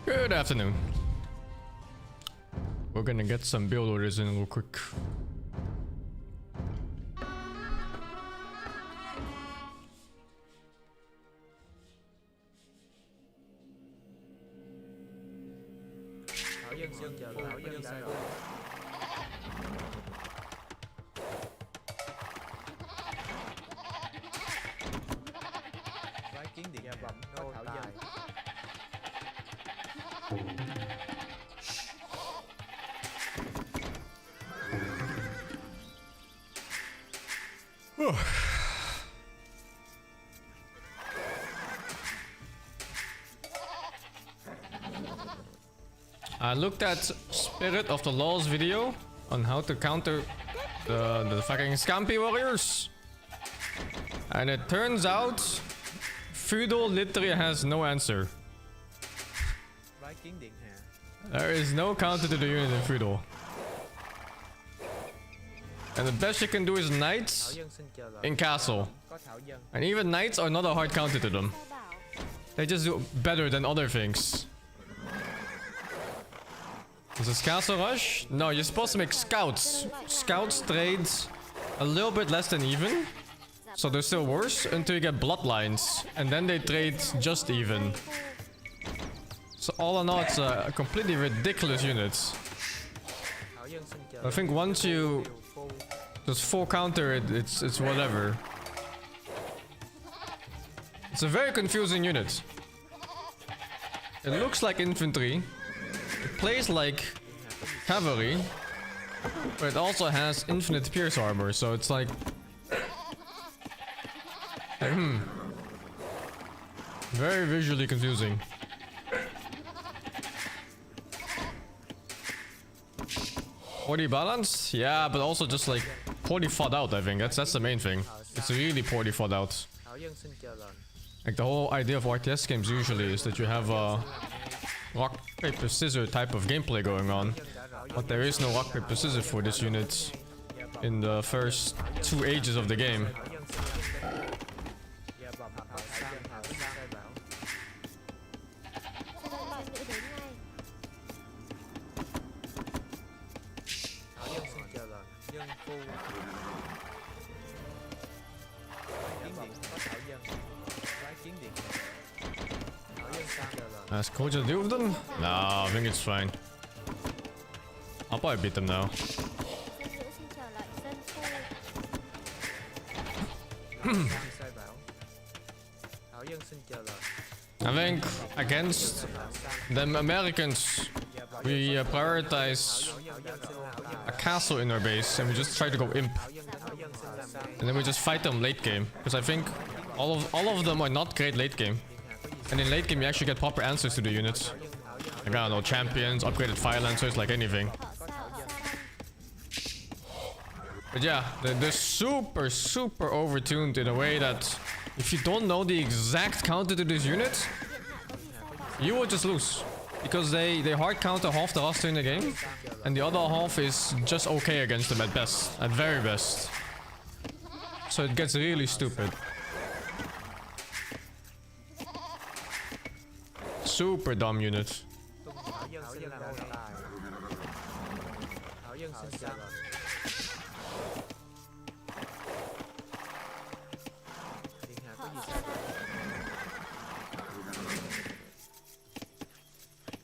Good afternoon. We're gonna get some build orders in real quick. I looked at Spirit of the Law's video on how to counter the fucking Scampi warriors, and it turns out Feudal literally has no answer. There is no counter to the unit in Feudal. And the best you can do is Knights in Castle. And even Knights are not a hard counter to them. They just do better than other things. Is this Castle Rush? No, you're supposed to make Scouts. Scouts trade a little bit less than even. So they're still worse until you get Bloodlines. And then they trade just even. So all in all, it's a completely ridiculous unit. I think once you just full counter it, it's whatever. It's a very confusing unit. It looks like infantry. It plays like cavalry. But it also has infinite pierce armor, so it's like... very visually confusing. 40 balance? Yeah, but also just like poorly thought out, I think. That's the main thing. It's really poorly thought out. Like the whole idea of RTS games usually is that you have a rock, paper, scissors type of gameplay going on. But there is no rock, paper, scissors for this unit in the first 2 ages of the game. Has Koji to deal with them? No, I think it's fine. I'll probably beat them now. I think against the Americans, we prioritize a castle in our base and we just try to go imp. And then we just fight them late game. Because I think all of them are not great late game. And in late game you actually get proper answers to the units. Like, I don't know, champions, upgraded fire lancers, like anything. But yeah, they're super overtuned in a way that if you don't know the exact counter to this unit, you will just lose. Because they hard counter half the roster in the game, and the other half is just okay against them at best, at very best. So it gets really stupid. Super dumb unit.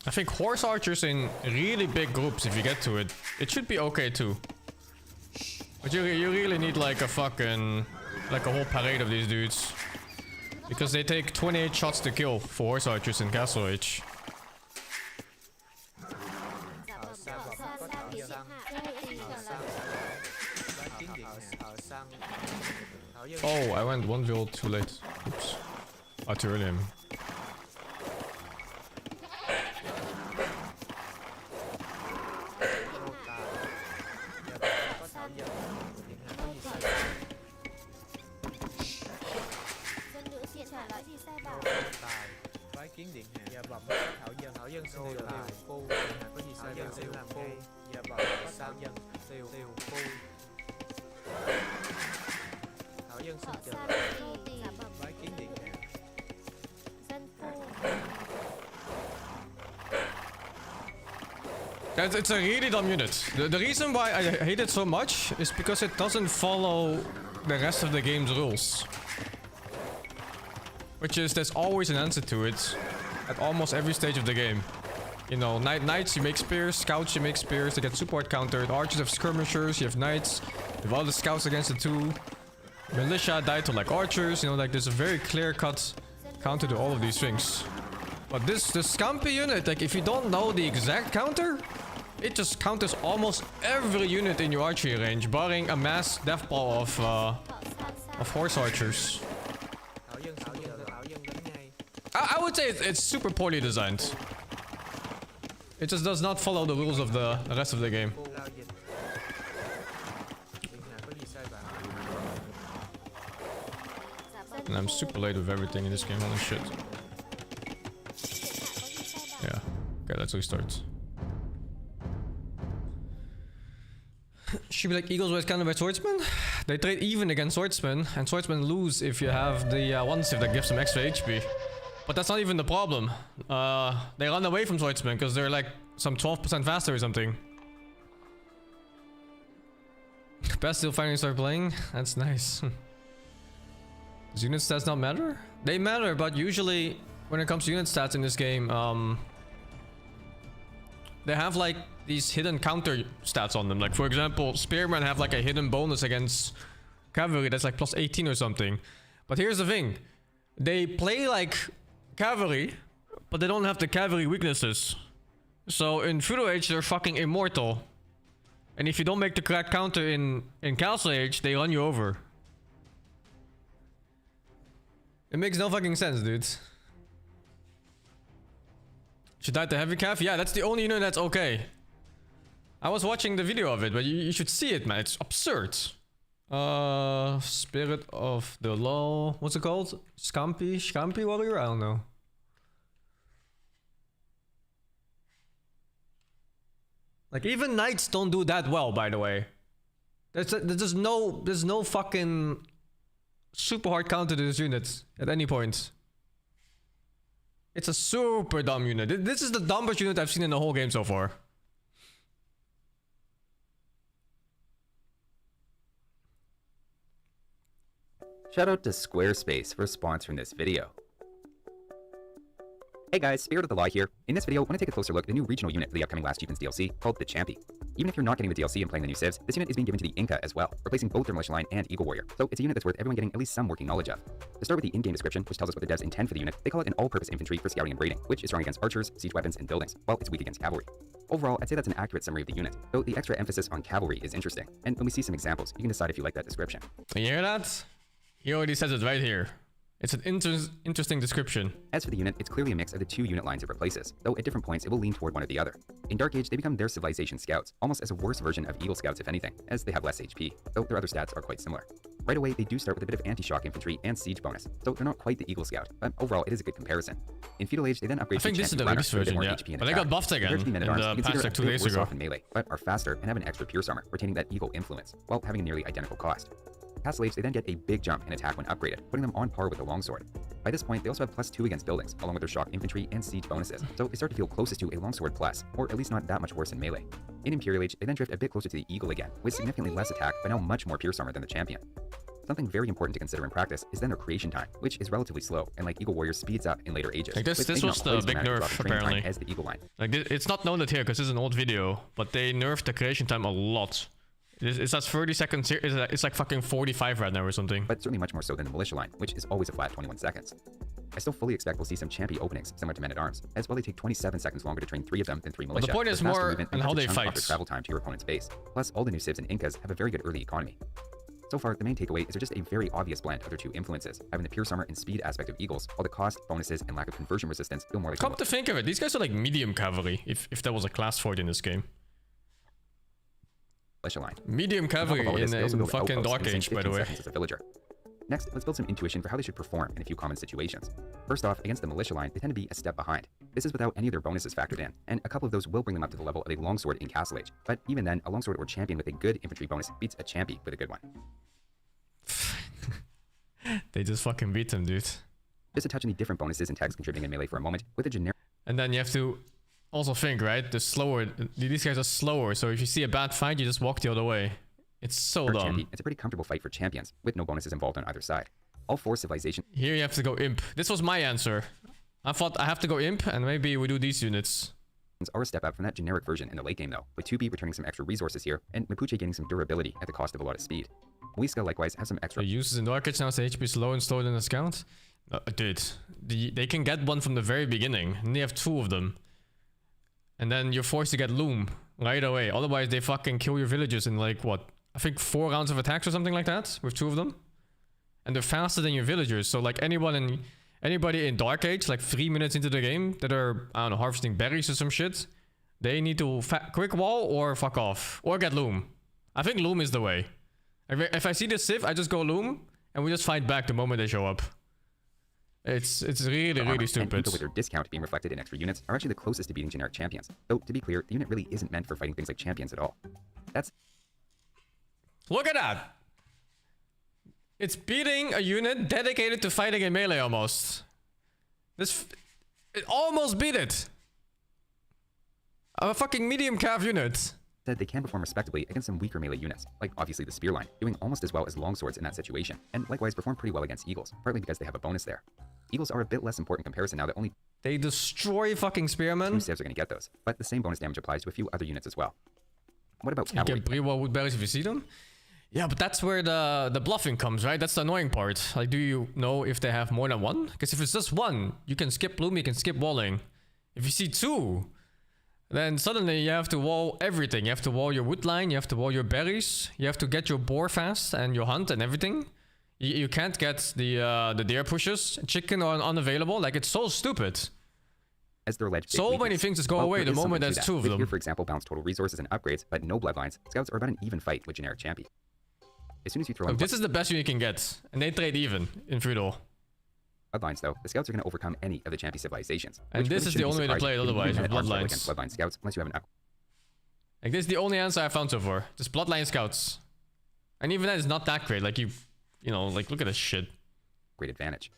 I think horse archers in really big groups, if you get to it, it should be okay too. But you really need like a fucking, like a whole parade of these dudes. Because they take 28 shots to kill for horse archers in Castle Age. Oh, I went 1 build too late. Oops. Oh, too early. It's a really dumb unit. The reason why I hate it so much is because it doesn't follow the rest of the game's rules. Which is, there's always an answer to it at almost every stage of the game. You know, knights you make spears, scouts you make spears, they get support countered, archers have skirmishers, you have knights, you have all the scouts against the two. Militia die to like archers, you know, like there's a very clear-cut counter to all of these things. But the Scampi unit, like if you don't know the exact counter, it just counters almost every unit in your archery range, barring a mass death ball of horse archers. I would say it's super poorly designed. It just does not follow the rules of the rest of the game. And I'm super late with everything in this game, holy shit. Yeah. Okay, let's restart. Should be like Eagles were countered by swordsmen. They trade even against swordsmen, and swordsmen lose if you have the one save that gives them extra HP. But that's not even the problem. They run away from swordsmen because they're like some 12% faster or something. Best still finally start playing. That's nice. Does unit stats not matter? They matter, but usually when it comes to unit stats in this game, they have like these hidden counter stats on them. Like for example, spearmen have like a hidden bonus against cavalry that's like plus 18 or something. But here's the thing. They play like cavalry, but they don't have the cavalry weaknesses. So in Feudal Age, they're fucking immortal. And if you don't make the correct counter in Castle Age, they run you over. It makes no fucking sense, dude. Should die to heavy calf? Yeah, that's the only unit that's okay. I was watching the video of it, but you should see it, man. It's absurd. Spirit of the Law. What's it called? Scampi warrior? I don't know. Like even knights don't do that well, by the way. There's no fucking super hard counter to this unit at any point. It's a super dumb unit. This is the dumbest unit I've seen in the whole game so far. Shout out to Squarespace for sponsoring this video. Hey guys, Spirit of the Law here. In this video, I want to take a closer look at the new regional unit for the upcoming Last Chieftains DLC called the Champy. Even if you're not getting the DLC and playing the new civs, this unit is being given to the Inca as well, replacing both their militia line and Eagle Warrior. So it's a unit that's worth everyone getting at least some working knowledge of. To start with the in-game description, which tells us what the devs intend for the unit, they call it an all-purpose infantry for scouting and raiding, which is strong against archers, siege weapons, and buildings, while it's weak against cavalry. Overall, I'd say that's an accurate summary of the unit, though the extra emphasis on cavalry is interesting. And when we see some examples, you can decide if you like that description. You hear that? He already says it right here. It's an interesting description. As for the unit, it's clearly a mix of the two unit lines it replaces, though at different points it will lean toward one or the other. In Dark Age, they become their civilization scouts, almost as a worse version of Eagle Scouts if anything, as they have less HP, though their other stats are quite similar. Right away, they do start with a bit of anti-shock infantry and siege bonus, so they're not quite the Eagle Scout, but overall it is a good comparison. In Feudal Age, they then upgrade I think this is the latest version, yeah. But they got buffed again in the past like 2 days ago. In melee, but are faster and have an extra pierce armor, retaining that Eagle influence, while having a nearly identical cost. Castle Age, they then get a big jump in attack when upgraded, putting them on par with the longsword. By this point, they also have +2 against buildings, along with their shock infantry and siege bonuses, so they start to feel closest to a longsword plus, or at least not that much worse in melee. In Imperial Age, they then drift a bit closer to the Eagle again, with significantly less attack, but now much more pierce armor than the champion. Something very important to consider in practice is then their creation time, which is relatively slow, and like Eagle Warrior speeds up in later ages. Like this was the big nerf apparently. As the Eagle line. Like it's not noted here because this is an old video, but they nerfed the creation time a lot. It's at 30 seconds here. It's like fucking 45 right now or something. But certainly much more so than the militia line, which is always a flat 21 seconds. I still fully expect we'll see some champy openings similar to men-at-arms, as well they take 27 seconds longer to train 3 of them than 3 militia. Well, the point is more on how they fight. Travel time to your opponent's base. Plus, all the new civs and Incas have a very good early economy. So far, the main takeaway is they're just a very obvious blend of their two influences, having the pierce armor and speed aspect of Eagles, while the cost, bonuses, and lack of conversion resistance feel more like... Come to think of it, these guys are like medium cavalry, if there was a class for it in this game. Line. Medium cavalry in fucking Dark Age, by the way. As a villager. Next, let's build some intuition for how they should perform in a few common situations. First off, against the militia line, they tend to be a step behind. This is without any of their bonuses factored in, and a couple of those will bring them up to the level of a longsword in Castle Age. But even then, a longsword or champion with a good infantry bonus beats a champy with a good one. They just fucking beat them, dude. Just to touch on the different bonuses and tags contributing in melee for a moment, with a generic... And then you have to Also think, right? The slower, these guys are slower, so if you see a bad fight, you just walk the other way. It's so For dumb. Champi, it's a pretty comfortable fight for champions, with no bonuses involved on either side. All 4 civilizations Here you have to go imp. This was my answer. I thought I have to go imp, and maybe we do these units. are a step up from that generic version in the late game though, with 2B returning some extra resources here, and Mapuche gaining some durability at the cost of a lot of speed. Muisca likewise has some extra The uses in Dark Age now, so HP is low and slower than the scout. Dude, they can get one from the very beginning, and they have 2 of them. And then you're forced to get Loom right away, otherwise they fucking kill your villagers in like, what? I think 4 rounds of attacks or something like that, with 2 of them. And they're faster than your villagers, so like anybody in Dark Age, like 3 minutes into the game, that are, I don't know, harvesting berries or some shit, they need to quick wall or fuck off. Or get Loom. I think Loom is the way. If I see the Civ, I just go Loom, and we just fight back the moment they show up. It's really stupid. And with their discount being reflected in extra units, are actually the closest to beating generic champions. Though, to be clear, the unit really isn't meant for fighting things like champions at all. Look at that! It's beating a unit dedicated to fighting in melee almost. It almost beat it! A fucking medium cav unit. Said they can perform respectably against some weaker melee units, like obviously the spear line, doing almost as well as longswords in that situation, and likewise perform pretty well against eagles, partly because they have a bonus there. Eagles are a bit less important in comparison now that only They destroy fucking spearmen. 2 civs are going to get those, but the same bonus damage applies to a few other units as well. What about You cavalry? can pre-wall woodberries if you see them. Yeah, but that's where the bluffing comes, right? That's the annoying part. Like, do you know if they have more than 1? Because if it's just 1, you can skip bloom, you can skip walling. If you see 2, then suddenly you have to wall everything. You have to wall your wood line, you have to wall your berries, you have to get your boar fast and your hunt and everything. You can't get the deer pushes, chicken are unavailable. Like, it's so stupid. As their alleged So many things just go away the moment there's 2 of them. Here, for example, balance total resources and upgrades, but no bloodlines. Scouts are about an even fight with generic champi. As soon as you throw in This is the best unit you can get, and they trade even in feudal. bloodlines, though, the scouts are going to overcome any of the champi civilizations. And this is the only way to play it otherwise, with bloodlines. Against bloodline scouts, unless you have an up. Like, this is the only answer I found so far. Just bloodline scouts. And even that is not that great. Like, you know, like, look at this shit. Great advantage.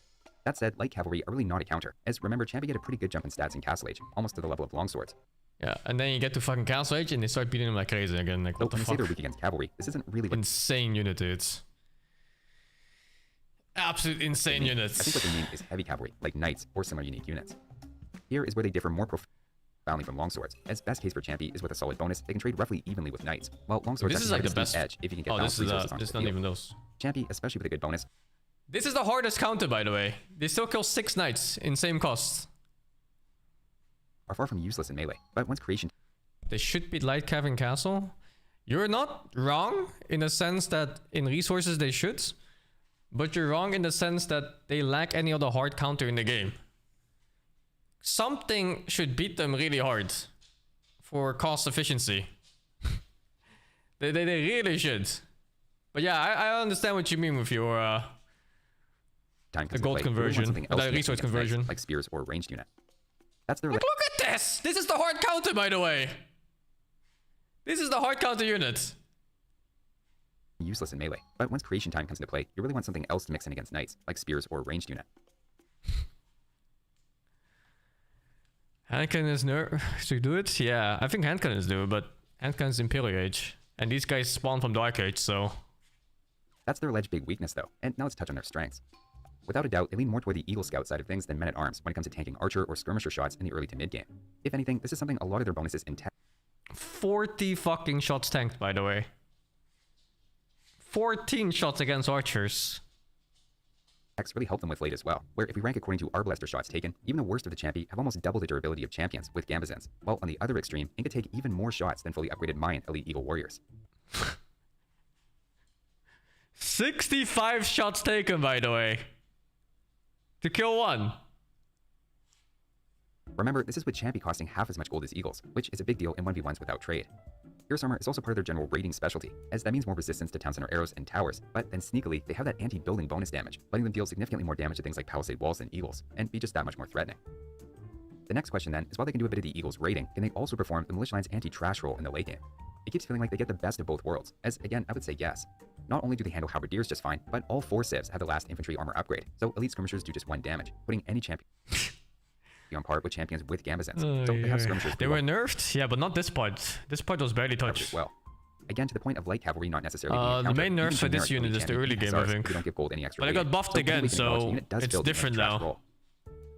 That said, light cavalry are really not a counter, as remember, champi get a pretty good jump in stats in Castle Age, almost to the level of longswords. Yeah, and then you get to fucking Castle Age and they start beating them like crazy again. Like, what the When I say fuck? they're weak against cavalry, this isn't really what Insane unit, dudes. Absolute insane I units. think what they mean is heavy cavalry, like knights or similar unique units. Here is where they differ more profoundly from longswords, as best case for champi is with a solid bonus, they can trade roughly evenly with knights, while longswords This is actually like have the a steep best. edge if you can get Oh, balanced this resources onto is the not field. even those. Champi, especially with a good bonus, This is the hardest counter, by the way. They still kill 6 knights in same cost. are far from useless in melee, but once creation They should be light caving castle. You're not wrong in the sense that in resources they should, but you're wrong in the sense that they lack any other hard counter in the game. Something should beat them really hard for cost efficiency. they really should. But yeah, I understand what you mean with your time the comes into gold play, you really want conversion, something the else to mix resource against knights, conversion. like spears or ranged unit. That's their Like, look at this! This is the hard counter, by the way. This is the hard counter unit. useless in melee, but once creation time comes into play, you really want something else to mix in against knights, like spears or ranged unit. Hand cannons should do it? Yeah, I think hand cannons do, but hand cannons Imperial Age. And these guys spawn from Dark Age, so... That's their alleged big weakness though, and now let's touch on their strengths. Without a doubt, they lean more toward the Eagle Scout side of things than men-at-arms when it comes to tanking archer or skirmisher shots in the early to mid-game. If anything, this is something a lot of their bonuses in 40 fucking shots tanked, by the way. 14 shots against archers. attacks really help them with late as well, where if we rank according to Arbalaster shots taken, even the worst of the champi have almost double the durability of champions with Gambazins, while on the other extreme, Inca take even more shots than fully upgraded Mayan Elite Eagle Warriors. 65 shots taken, by the way. To kill 1. Remember, this is with champi costing half as much gold as Eagles, which is a big deal in 1v1s without trade. Pierce armor is also part of their general raiding specialty, as that means more resistance to town center arrows and towers, but then sneakily, they have that anti-building bonus damage, letting them deal significantly more damage to things like palisade walls than Eagles, and be just that much more threatening. The next question then is, while they can do a bit of the Eagles' raiding, can they also perform the Militia Line's anti-trash role in the late game? It keeps feeling like they get the best of both worlds, as again, I would say yes. Not only do they handle halberdiers just fine, but all 4 civs have the last infantry armor upgrade, so elite skirmishers do just 1 damage, putting any champion be on par with champions with Gambazins, so they have skirmishers. They were nerfed? Yeah, but not this part. This part was barely touched. Well, again, to the point of light cavalry not necessarily being the main nerfs for this unit is the early game, I think. You don't give gold any extra but I got buffed again, so it's different now.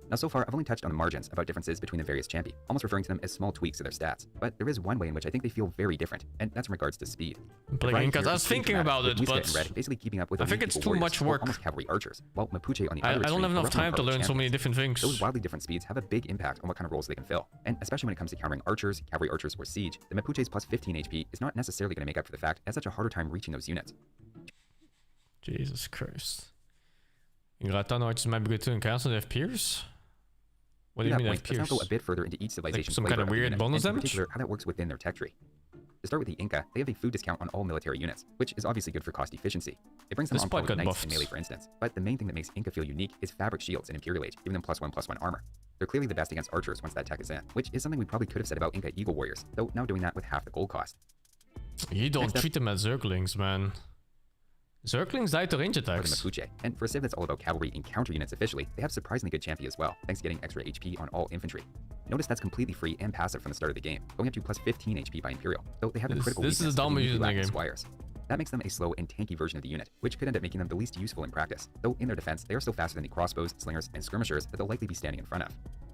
Now, so far, I've only touched on the margins about differences between the various champi, almost referring to them as small tweaks to their stats. But there is one way in which I think they feel very different, and that's in regards to speed. Because I was thinking about it, but red basically keeping up with I think it's too much work. Almost cavalry archers, while Mapuche on the I don't have enough time to learn so many different things. Those wildly different speeds have a big impact on what kind of roles they can fill, and especially when it comes to countering archers, cavalry archers, or siege, the Mapuche's plus 15 HP is not necessarily going to make up for the fact it has such a harder time reaching those units. Jesus Christ. Inderdaad, dan nooit is mijn bedoeling in castle have peers? What do you mean, let's now go a bit further into each civilization. Like some kind of weird bonus damage? In particular, how that works within their tech tree. To start with the Inca, they have a food discount on all military units, which is obviously good for cost efficiency. It brings them on par with knights in melee, for instance. But the main thing that makes Inca feel unique is fabric shields in Imperial Age, giving them +1/+1 armor. They're clearly the best against archers once that tech is in, which is something we probably could have said about Inca Eagle Warriors, though now doing that with half the gold cost. You don't treat them as Zerglings, man. Zerglings die to range attacks. Mapuche. And for a civ that's all about cavalry and counter units officially, they have surprisingly good champi as well, thanks to getting extra HP on all infantry. Notice that's completely free and passive from the start of the game, going up to plus 15 HP by Imperial, though they have the critical weakness of the squires. That makes them a slow and tanky version of the unit, which could end up making them the least useful in practice, though in their defense, they are still faster than the crossbows, slingers, and skirmishers that they'll likely be standing in front of.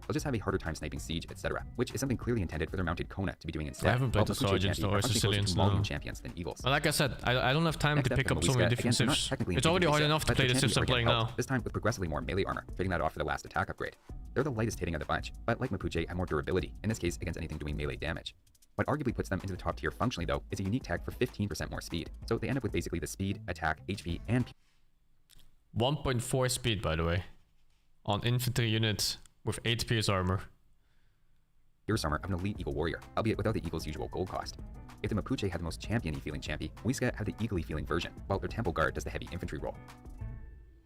They'll just have a harder time sniping siege, etc., which is something clearly intended for their mounted Kona to be doing instead. I haven't played the sergeants or Sicilians, no. Champions than eagles. Well, like I said, I don't have time to pick up so many different civs. It's already hard enough to play the civs I'm playing now. This time with progressively more melee armor, trading that off for the last attack upgrade. They're the lightest hitting of the bunch, but like Mapuche, have more durability, in this case against anything doing melee damage. What arguably puts them into the top tier functionally, though, is a unique tag for 15% more speed. So they end up with basically the speed, attack, HP, and 1.4 speed, by the way, on infantry units with 8 pierce armor. Pierce armor of an elite Eagle Warrior, albeit without the Eagle's usual gold cost. If the Mapuche had the most champion-y feeling champi, WehSing have the eagle-y feeling version, while their Temple Guard does the heavy infantry role.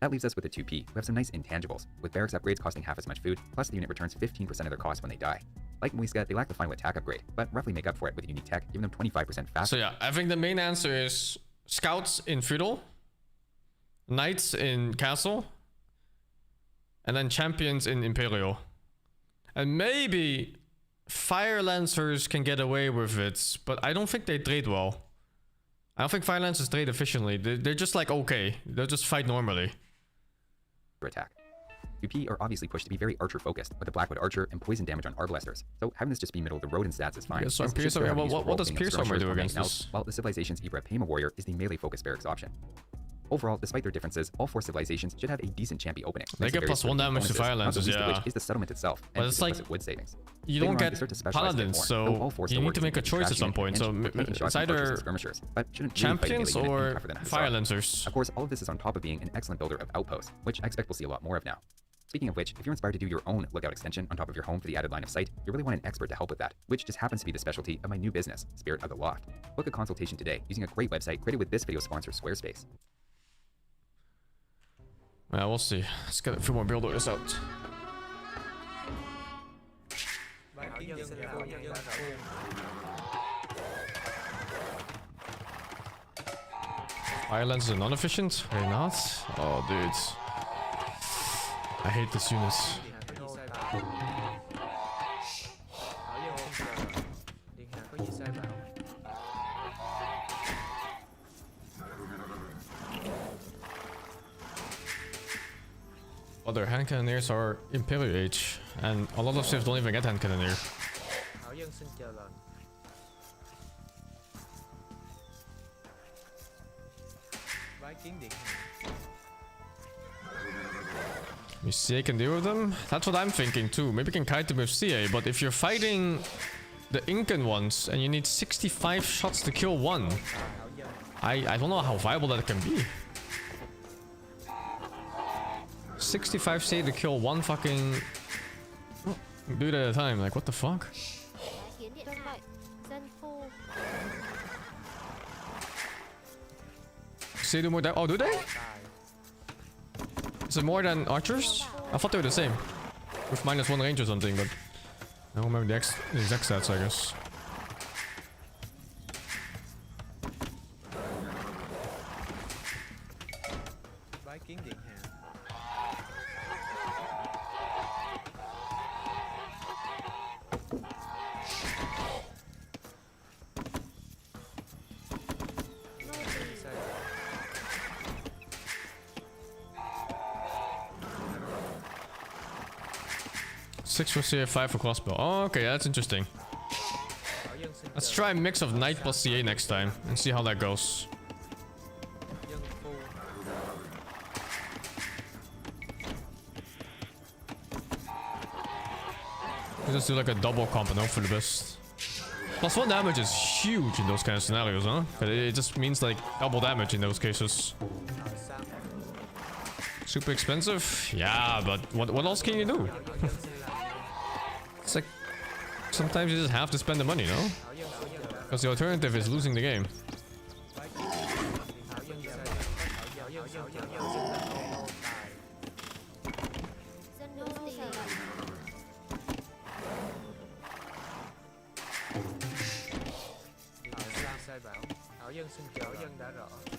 That leaves us with the 2P, who have some nice intangibles, with barracks upgrades costing half as much food, plus the unit returns 15% of their cost when they die. Like WehSing, they lack the final attack upgrade, but roughly make up for it with a unique tech, giving them 25% faster. So yeah, I think the main answer is scouts in feudal, knights in castle, and then champions in imperial. And maybe fire lancers can get away with it, but I don't think they trade well. I don't think fire lancers trade efficiently. They're just like okay, they'll just fight normally. Attack. 2P are obviously pushed to be very archer focused, with the Blackwood Archer and poison damage on Arbalesters, so having this just be middle of the road in stats is fine. Yeah, so Pierce Armor, what does Pierce Armor do against this? While the civilization's Ibrahima Warrior is the melee focused barracks option. Overall, despite their differences, all 4 civilizations should have a decent champi opening. They get +1 damage to fire lancers, yeah. Which is the settlement itself, but and it's like wood savings. You don't get paladins, so you need to make a choice at some point. So it's either champions or fire lancers. Of course, all of this is on top of being an excellent builder of outposts, which I expect we'll see a lot more of now. Speaking of which, if you're inspired to do your own lookout extension on top of your home for the added line of sight, you really want an expert to help with that, which just happens to be the specialty of my new business, Spirit of the Loft. Book a consultation today using a great website created with this video sponsor, Squarespace. Yeah, we'll see. Let's get a few more builders out. Fire lens is non-efficient? Very not. Oh, dude. I hate this unit. Other hand cannoneers are Imperial Age, and a lot of civs don't even get hand cannoneer. You CA can deal with them? That's what I'm thinking too. Maybe you can kite them with CA, but if you're fighting the Incan ones and you need 65 shots to kill one, I don't know how viable that can be. 65 CA to kill one fucking dude at a time, like what the fuck? CA do more damage? Oh, do they? Is it more than archers? I thought they were the same. With -1 range or something, but I don't remember the exact stats, I guess. 6 for CA, 5 for crossbow. Oh, okay, that's interesting. Let's try a mix of knight plus CA next time and see how that goes. We'll just do like a double comp and hope for the best. Plus 1 damage is huge in those kind of scenarios, huh? But it just means like double damage in those cases. Super expensive? Yeah, but what else can you do? It's like sometimes you just have to spend the money, no? Because the alternative is losing the game.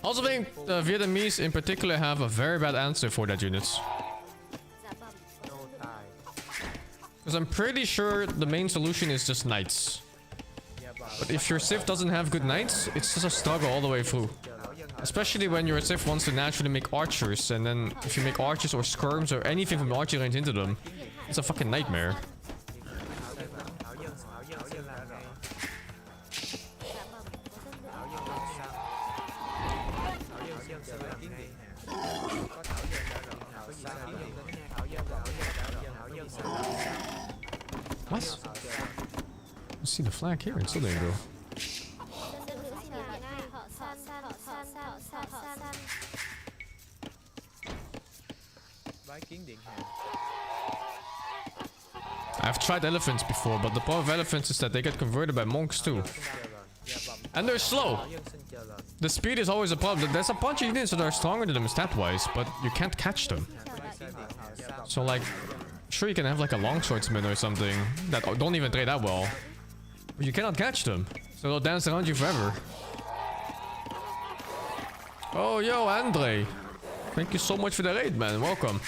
I also think the Vietnamese in particular have a very bad answer for that unit. Because I'm pretty sure the main solution is just knights. But if your Civ doesn't have good knights, it's just a struggle all the way through. Especially when your Civ wants to naturally make archers, and then if you make archers or skirms or anything from archer range into them, it's a fucking nightmare. What? I see the flag here and still didn't go. I've tried elephants before, but the problem with elephants is that they get converted by monks too. And they're slow. The speed is always a problem. There's a bunch of units that are stronger than them stat-wise, but you can't catch them. So like, sure you can have like a longswordsman or something that don't even trade that well. But you cannot catch them. So they'll dance around you forever. Oh, yo, Andre. Thank you so much for the raid, man. Welcome.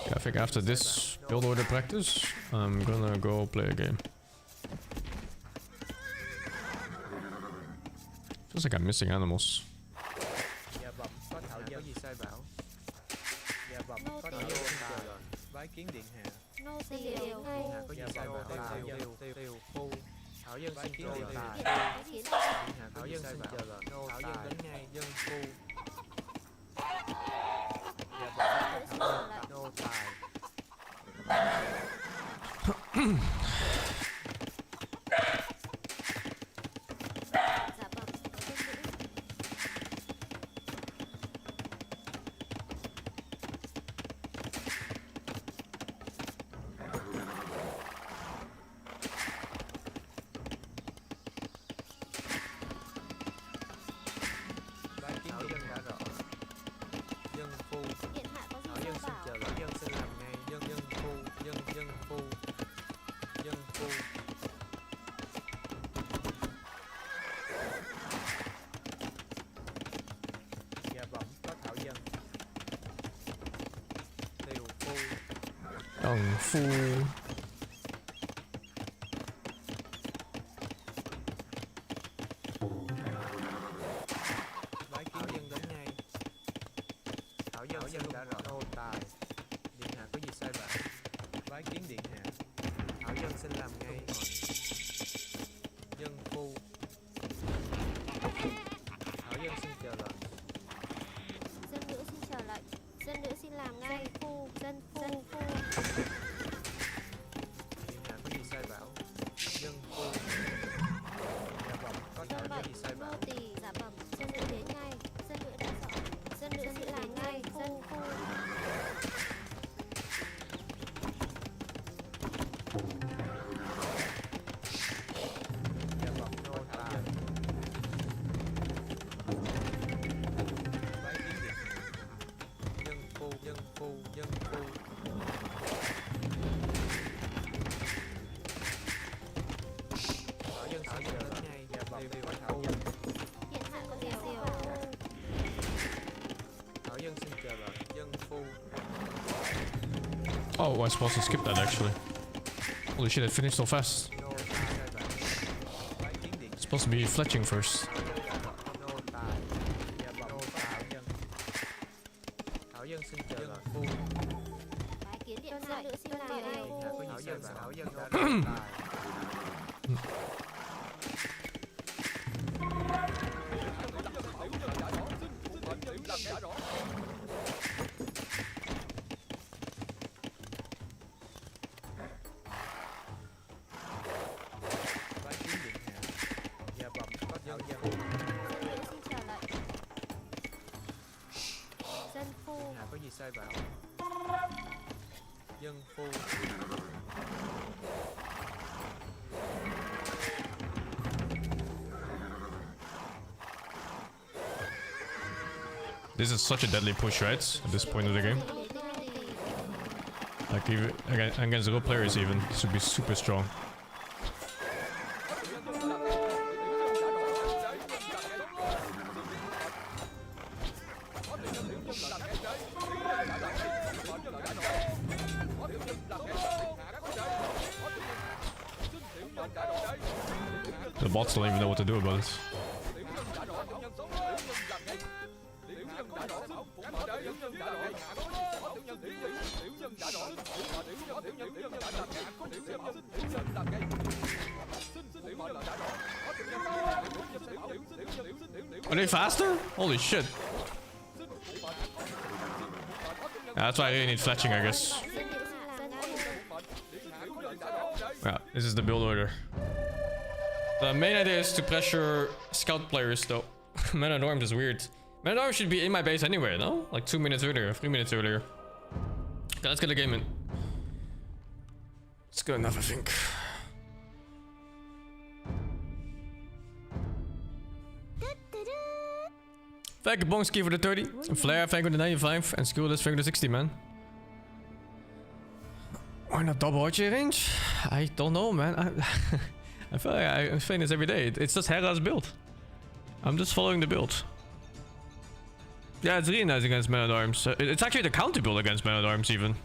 Yeah, I think after this build order practice, I'm gonna go play a game. Feels like I'm missing animals. Kung Fu. Oh, I was supposed to skip that actually. Holy shit, it finished so fast. It's supposed to be fletching first. This is such a deadly push, right? At this point of the game. Like even against real players even, this would be super strong. The bots don't even know what to do about it. Are they faster? Holy shit. Yeah, that's why I really need fletching, I guess. Yeah, this is the build order. The main idea is to pressure scout players though. Man at Arms is weird. Man at Arms should be in my base anyway, no? Like 2 minutes earlier, 3 minutes earlier. Okay, let's get the game in. It's good enough, I think. Thank you, Bongski, for the 30. And Flair, thank you for the 95. And Schoolers, thank you for the 60, man. Why not double archery range? I don't know, man. I feel like I'm saying this every day. It's just Hera's build. I'm just following the build. Yeah, it's really nice against Man at Arms. It's actually the counter build against Man at Arms, even.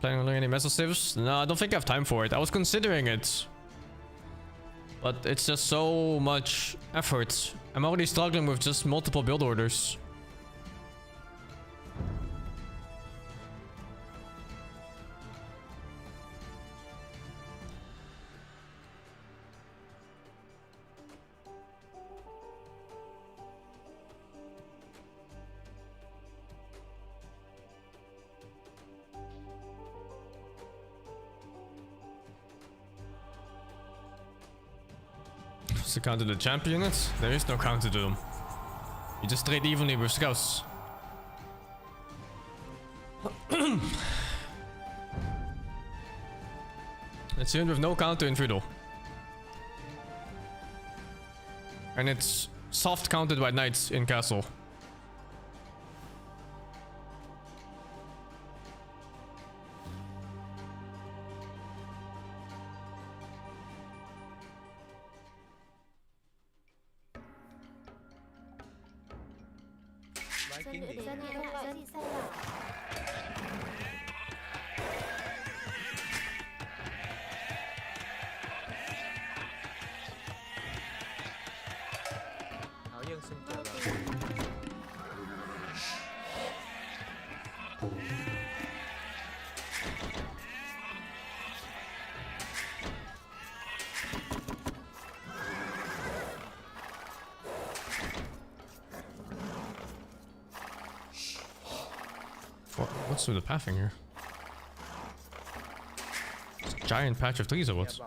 Planning on learning any missile saves? No, I don't think I have time for it. I was considering it. But it's just so much effort. I'm already struggling with just multiple build orders. To counter the champ units? There is no counter to them. You just trade evenly with scouts. It's unit with no counter in Fiddle. And it's soft countered by knights in castle. What's with the pathing here? It's a giant patch of trees or what?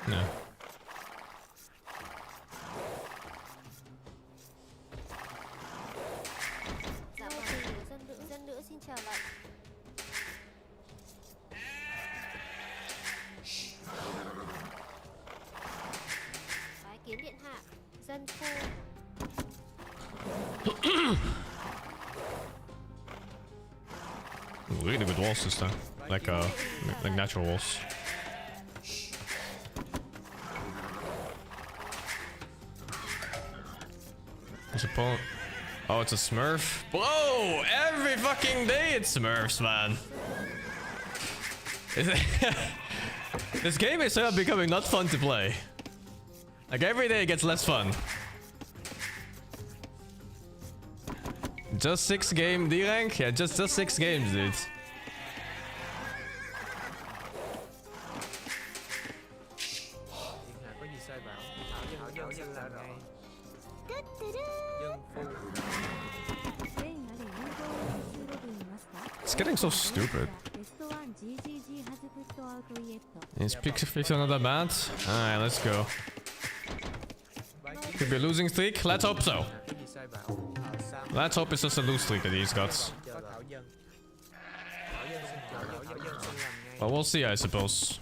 No. Really good walls this time, like natural walls. There's a opponent. Oh, it's a Smurf. Whoa! Every fucking day it's Smurfs, man. This game is becoming not fun to play. Like every day it gets less fun. Just 6 game D rank? Yeah, just 6 games, dude. It's getting so stupid. Is Pixie another bad? Alright, let's go. Could be a losing streak? Let's hope so. Let's hope it's just a lose streak that he's got. But we'll see, I suppose.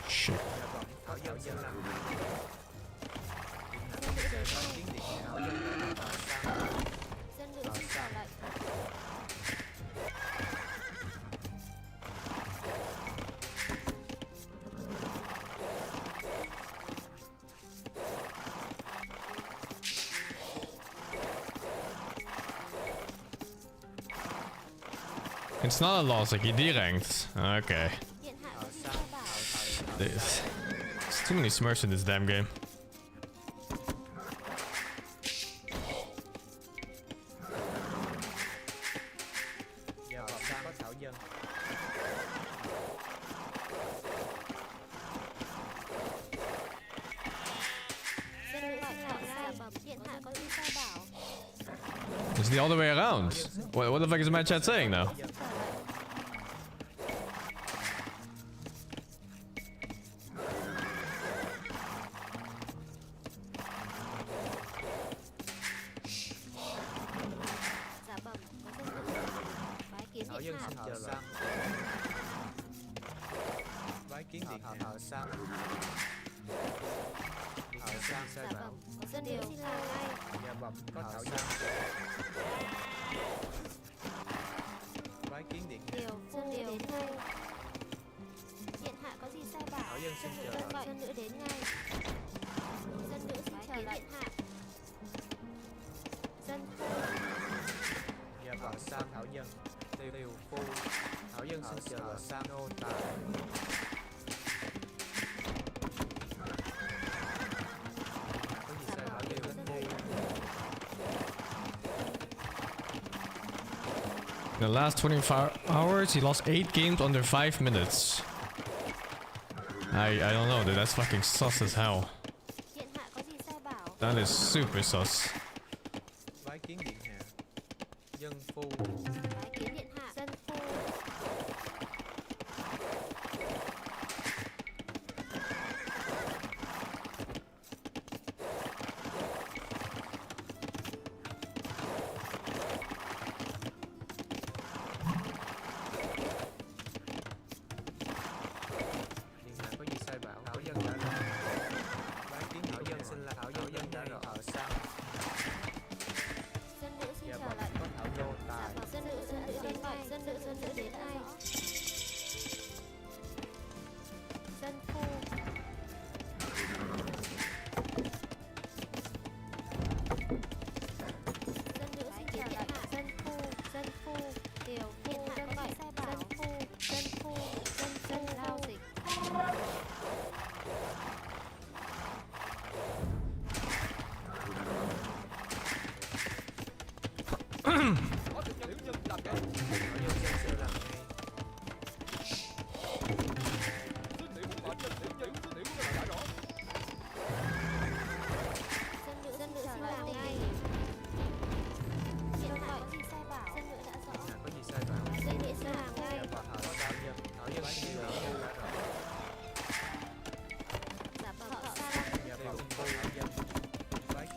Shit. It's not a loss, like he D-ranked. Okay. There's too many smurfs in this damn game. It's the other way around. What the fuck is my chat saying now? In the last 24 hours, he lost 8 games under 5 minutes. I don't know, dude. That's fucking sus as hell. That is super sus.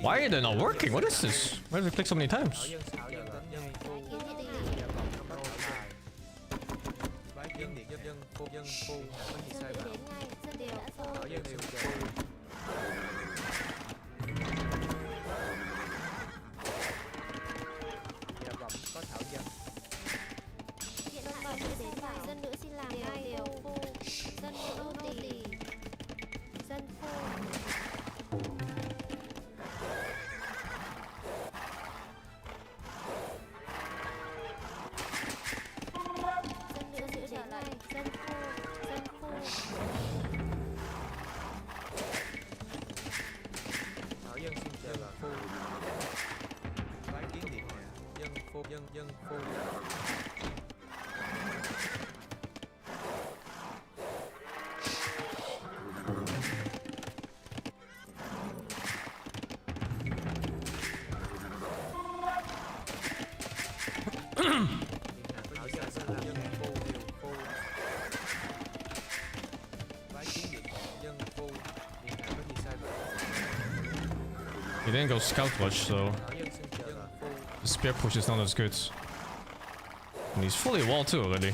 Why are they not working? What is this? Why did I click so many times? He didn't go scout watch, so the spear push is not as good. And he's fully wall too already.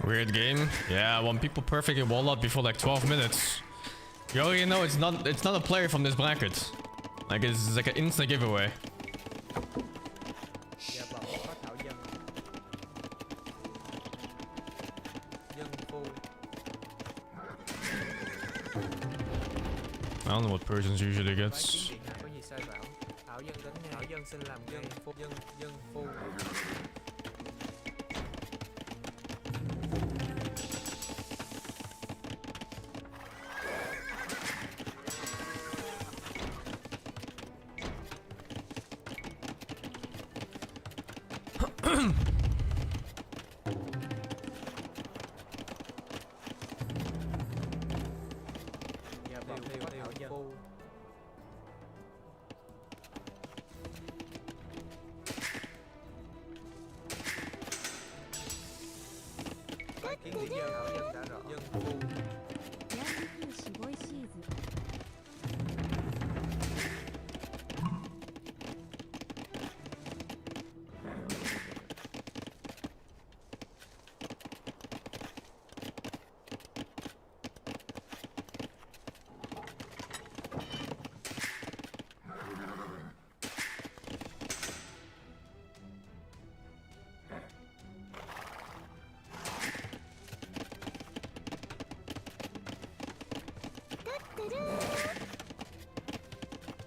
Weird game. Yeah, when people perfectly wall up before like 12 minutes. You already know it's not a player from this bracket. Like it's like an instant giveaway. I don't know what Persians usually gets.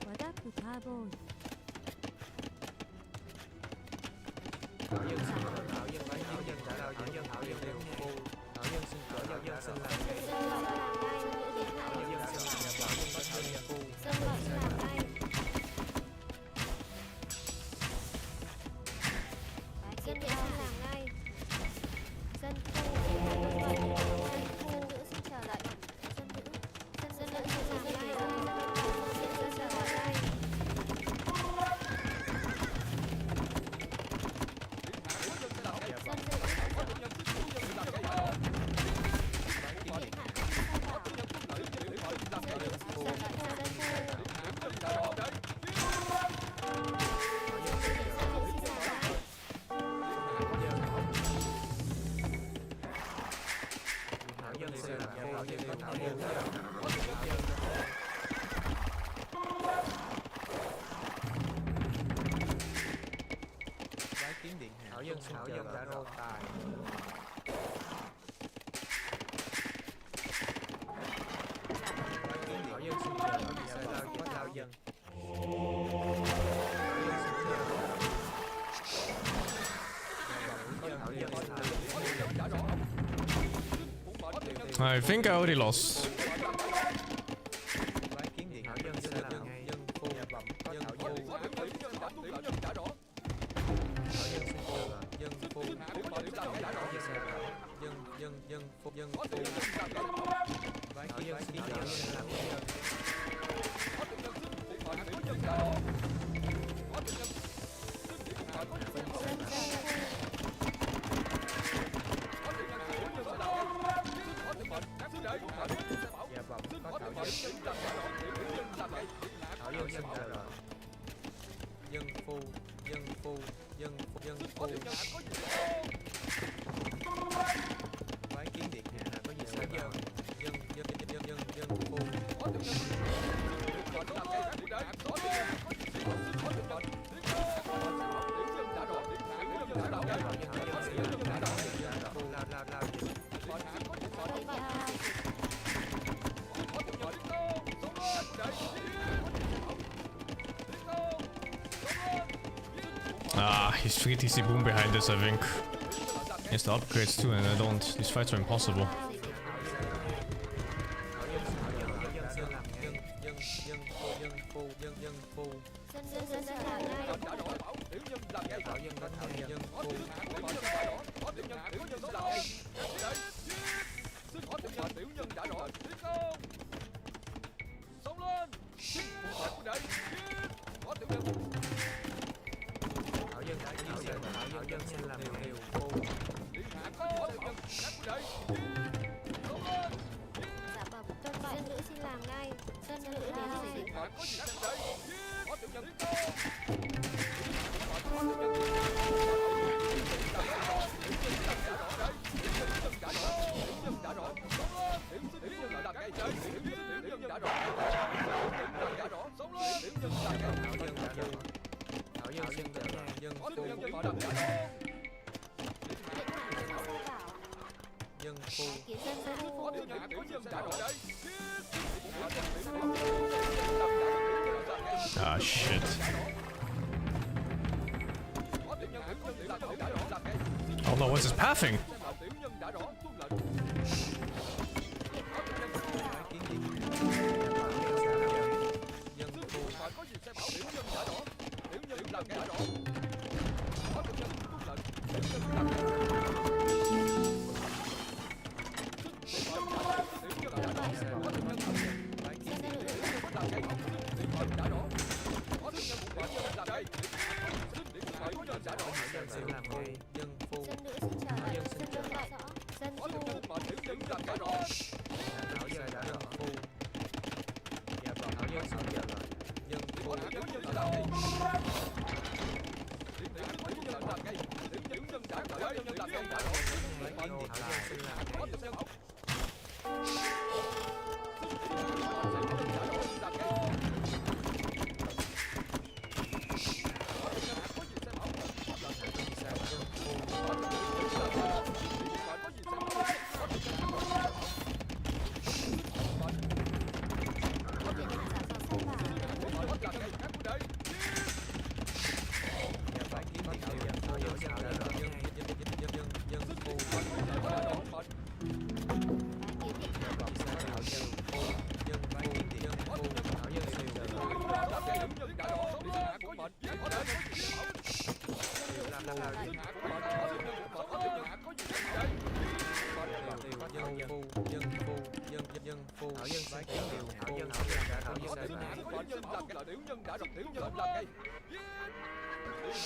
와다프 바보. Dân nữ xin làm ngay. Dân phu. Dân nữ xin chờ đợi. Dân nữ. Dân nữ xin làm ngay. Dân nữ chờ đợi ngay. Thảo dân xin chờ đã rô tài. Thảo dân xin chờ sẽ là có thảo dân. I think I already lost. Thảo dân sẽ làm ngay. Dân phu. Dân phu. Quái kiến điện nhà là có gì xảy ra? Dân phu. Ah, he's 3 TC boom behind us, I think. He has the upgrades too, and I don't. These fights are impossible. Dân nữ xin làm ngay. Dân nữ đến Dân phu. Ah, shit. Oh no, what's his pathing? Dân nữ xin chờ đợi. Dân Thảo dân xin chào điều Thảo dân xin làm Thảo dân sai phạm. Có nhân làm cái là tiểu nhân đã đọc tiểu nhân làm ngay. Điện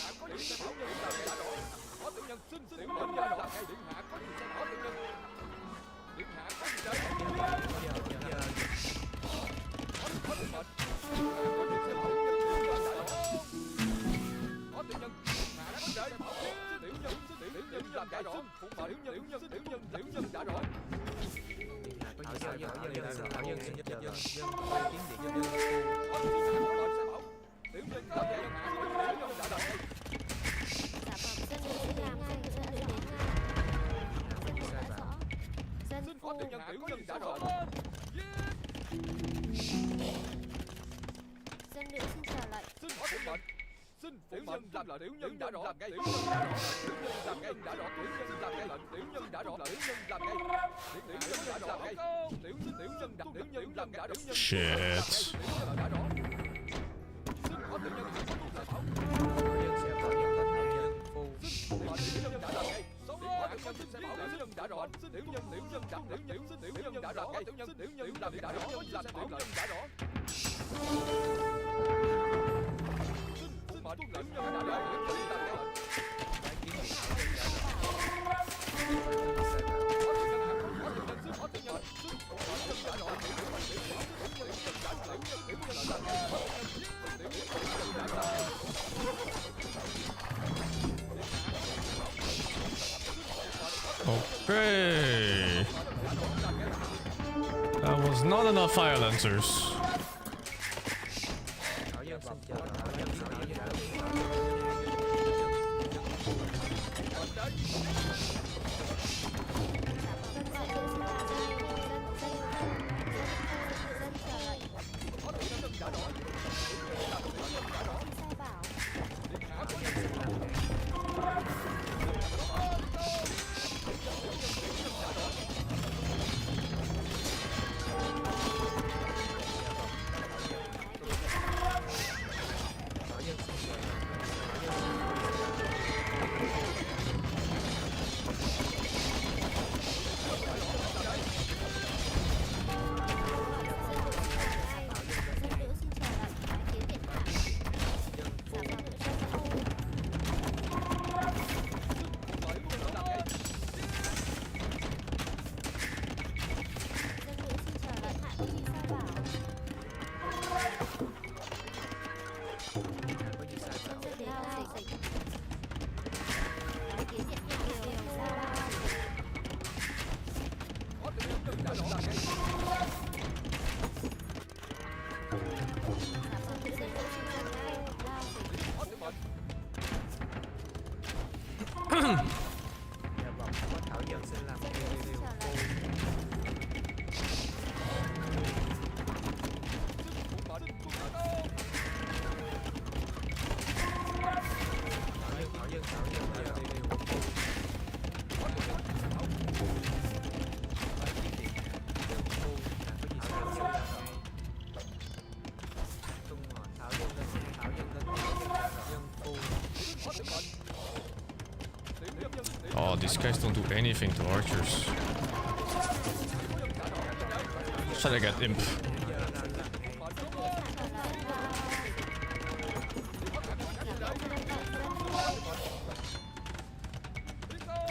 hạ có gì sai bảo nhân làm ngay đã rõ. Có tiểu nhân xin tiểu nhân đã rõ ngay. Điện hạ có gì sai bảo tiểu nhân. Điện hạ có gì sai bảo tiểu nhân. Có tiểu mệnh. Có gì sai bảo tiểu nhân đã rõ. Có tiểu nhân. Hạ có sai bảo tiểu nhân làm ngay rõ. Phụ mệnh tiểu nhân đã rõ. Thảo dân xin chào dân quay kiến điện dân tiểu nhân có thể hạ tiểu nhân đã rõ. Sản phẩm dân nữ xin làm ngay, dân nữ đến ngay. Dân nữ đã rõ. Dân phu. Tiểu nhân đã rõ. Dân nữ xin trả lại. Xin có tiểu mệnh. Xin tiểu nhân làm là tiểu nhân đã rõ. Tiểu nhân đã rõ. Tiểu nhân làm ngay đã rõ. Tiểu nhân làm ngay lệnh. Tiểu nhân đã rõ. Tiểu nhân làm ngay. Tiểu nhân đã rõ. Tiểu nhân làm đã rõ. Shit. Xin có tiểu nhân đã rõ. dân sẽ bảo dân có Thảo dân phu. Xin tiểu nhân đã rõ. Tiểu nhân sẽ bảo tiểu nhân đã rõ. Tiểu nhân đã rõ. Tiểu nhân làm đã rõ. Tiểu nhân đã rõ. Mệnh tiểu nhân đã rõ. Okay. That was not enough fire lancers. Thảo dân xin chào Thảo dân xin chào dân. Thảo dân xin làm điều Thảo dân Oh, these guys don't do anything to archers. Should I get imp?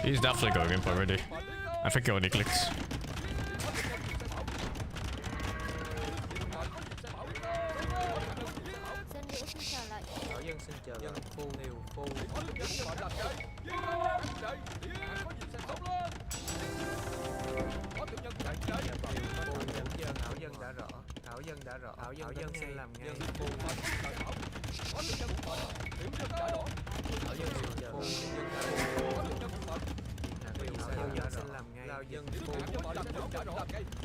He's definitely going imp already. I think he already clicked. Thảo dân xin chào dân phu điều phu. Thảo dân đã rõ. Thảo dân đã rõ. Thảo dân xin làm ngay. Phu. Thảo dân xin chào phu. Thảo dân xin làm ngay. Dân phu.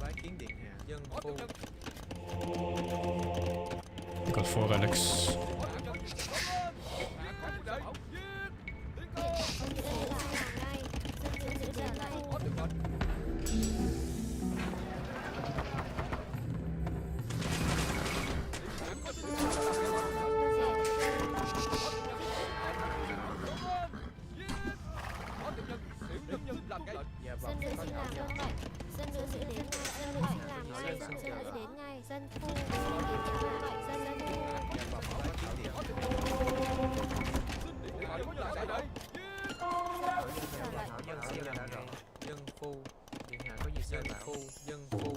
Bái kiến điện hạ. Dân phu. Got 4 relics. Dân nữ xin làm dân vậy. Dân nữ giữ đến. Dân nữ xin làm ngay. dân phu kiến thiết lại dân phu Thảo dân xin làm ngay. Dân phu. Điện hạ có gì dân phu. Dân phu.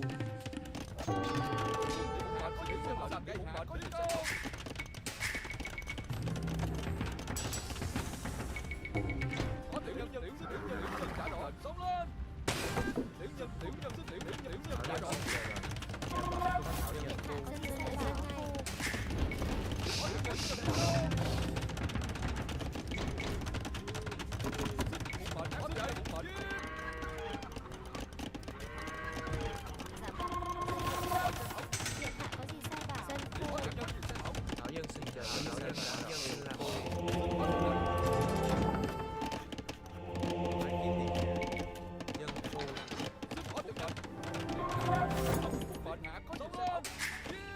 Thảo dân xin chờ. Thảo dân xin làm dân phu.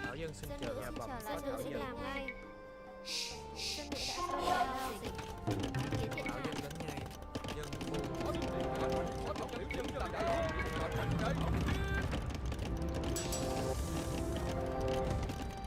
Thảo dân xin chờ. dân nữ xin làm ngay dân nữ đã giao dịch kiến thiết Thảo lại dân đánh ngay. Dân phu. dân nữ xin trở lại dân phu dân phu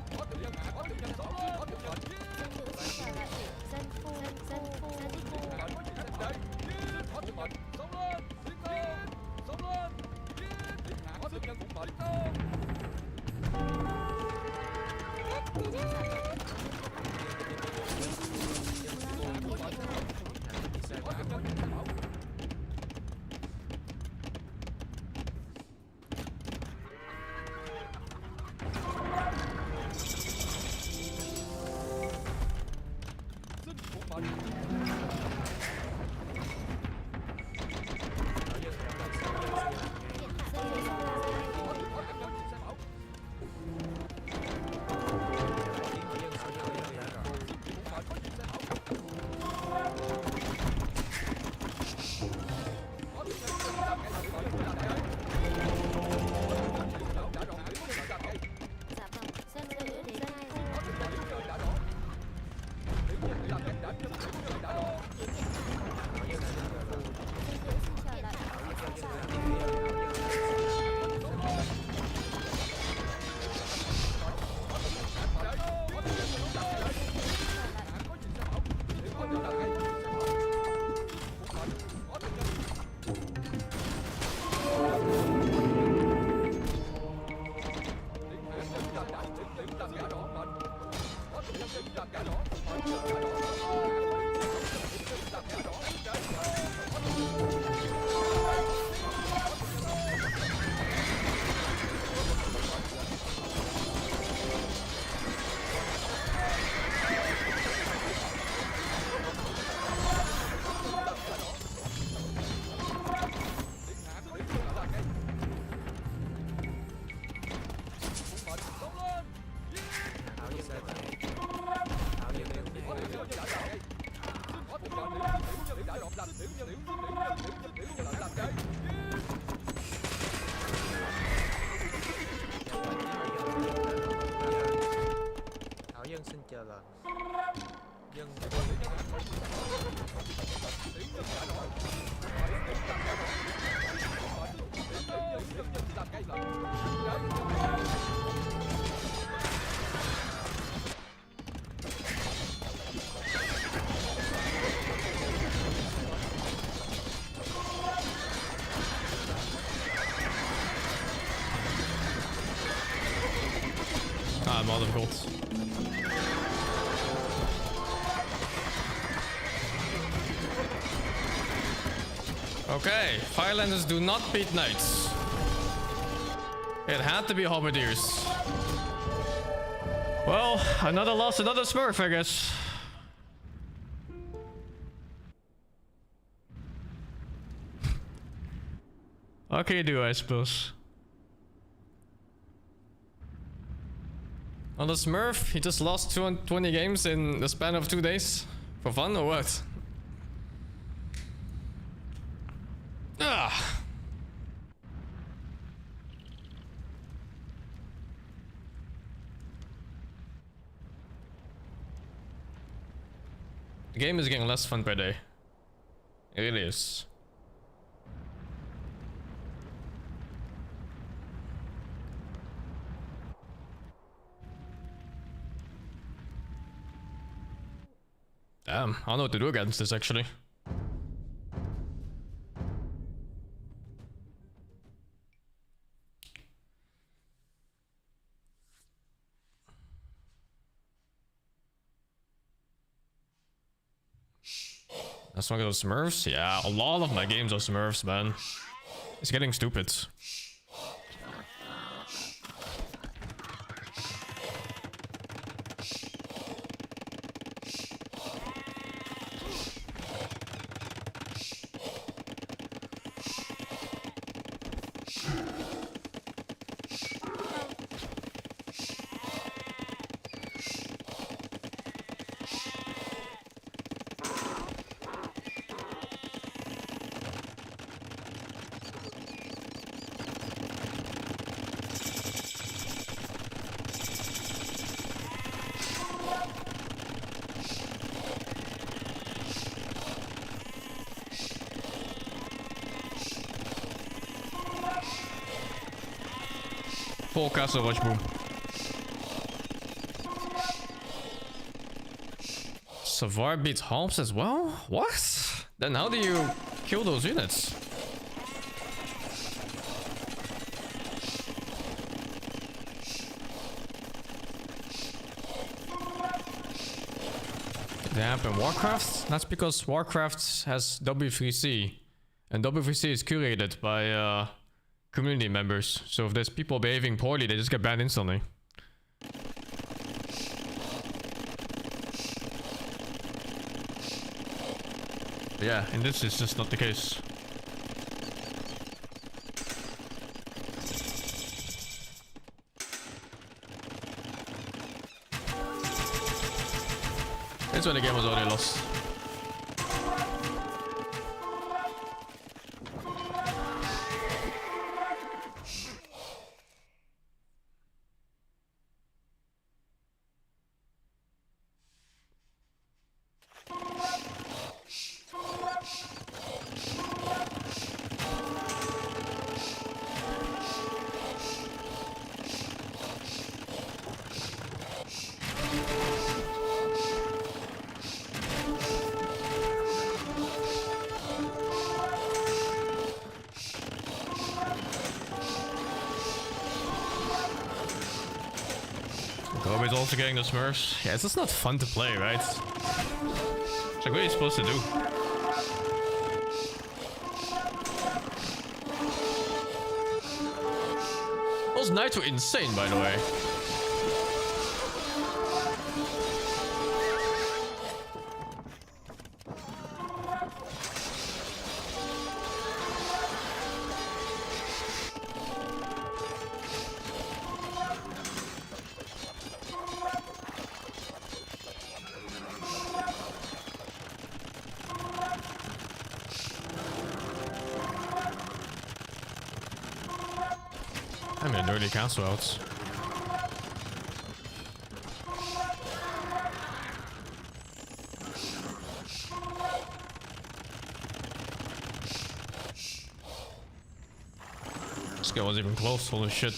Thảo dân xin chờ lệnh. Dân I'm out of gold. Okay, Firelanders do not beat knights. It had to be halberdiers. Well, another loss, another smurf, I guess. What can you do, I suppose? On the smurf, he just lost 220 games in the span of 2 days. For fun or what? Ah! The game is getting less fun per day. It really is. Damn, I don't know what to do against this actually. That's one of those Smurfs? Yeah, a lot of my games are Smurfs, man. It's getting stupid. Full castle watch boom. Savar beats Holmes as well? What? Then how do you kill those units? They happen in Warcraft? That's because Warcraft has W3C. And W3C is curated by community members. So if there's people behaving poorly, they just get banned instantly. But yeah, and this is just not the case. That's when the game was already lost. Kobe's also getting the Smurfs. Yeah, it's just not fun to play, right? It's like, what are you supposed to do? Those knights were insane, by the way. I'm in dirty castle outs. This guy wasn't even close, holy shit.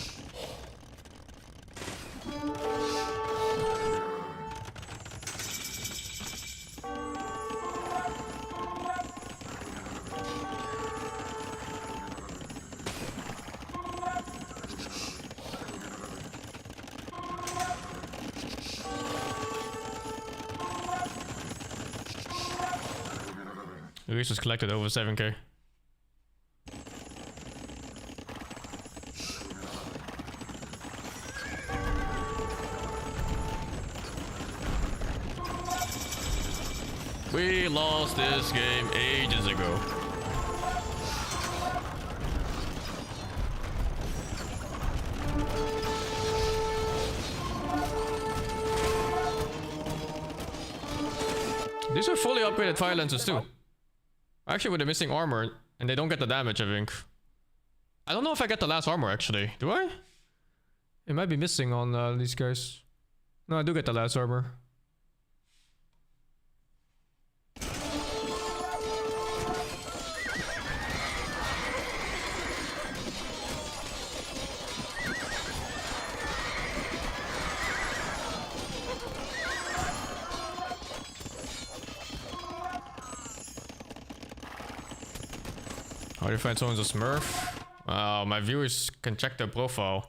Luis was collected over 7k. We lost this game ages ago. These are fully upgraded fire lancers too. Actually, with the missing armor, and they don't get the damage, I think. I don't know if I get the last armor, actually. Do I? It might be missing on these guys. No, I do get the last armor. How do you find someone's a smurf? My viewers can check their profile.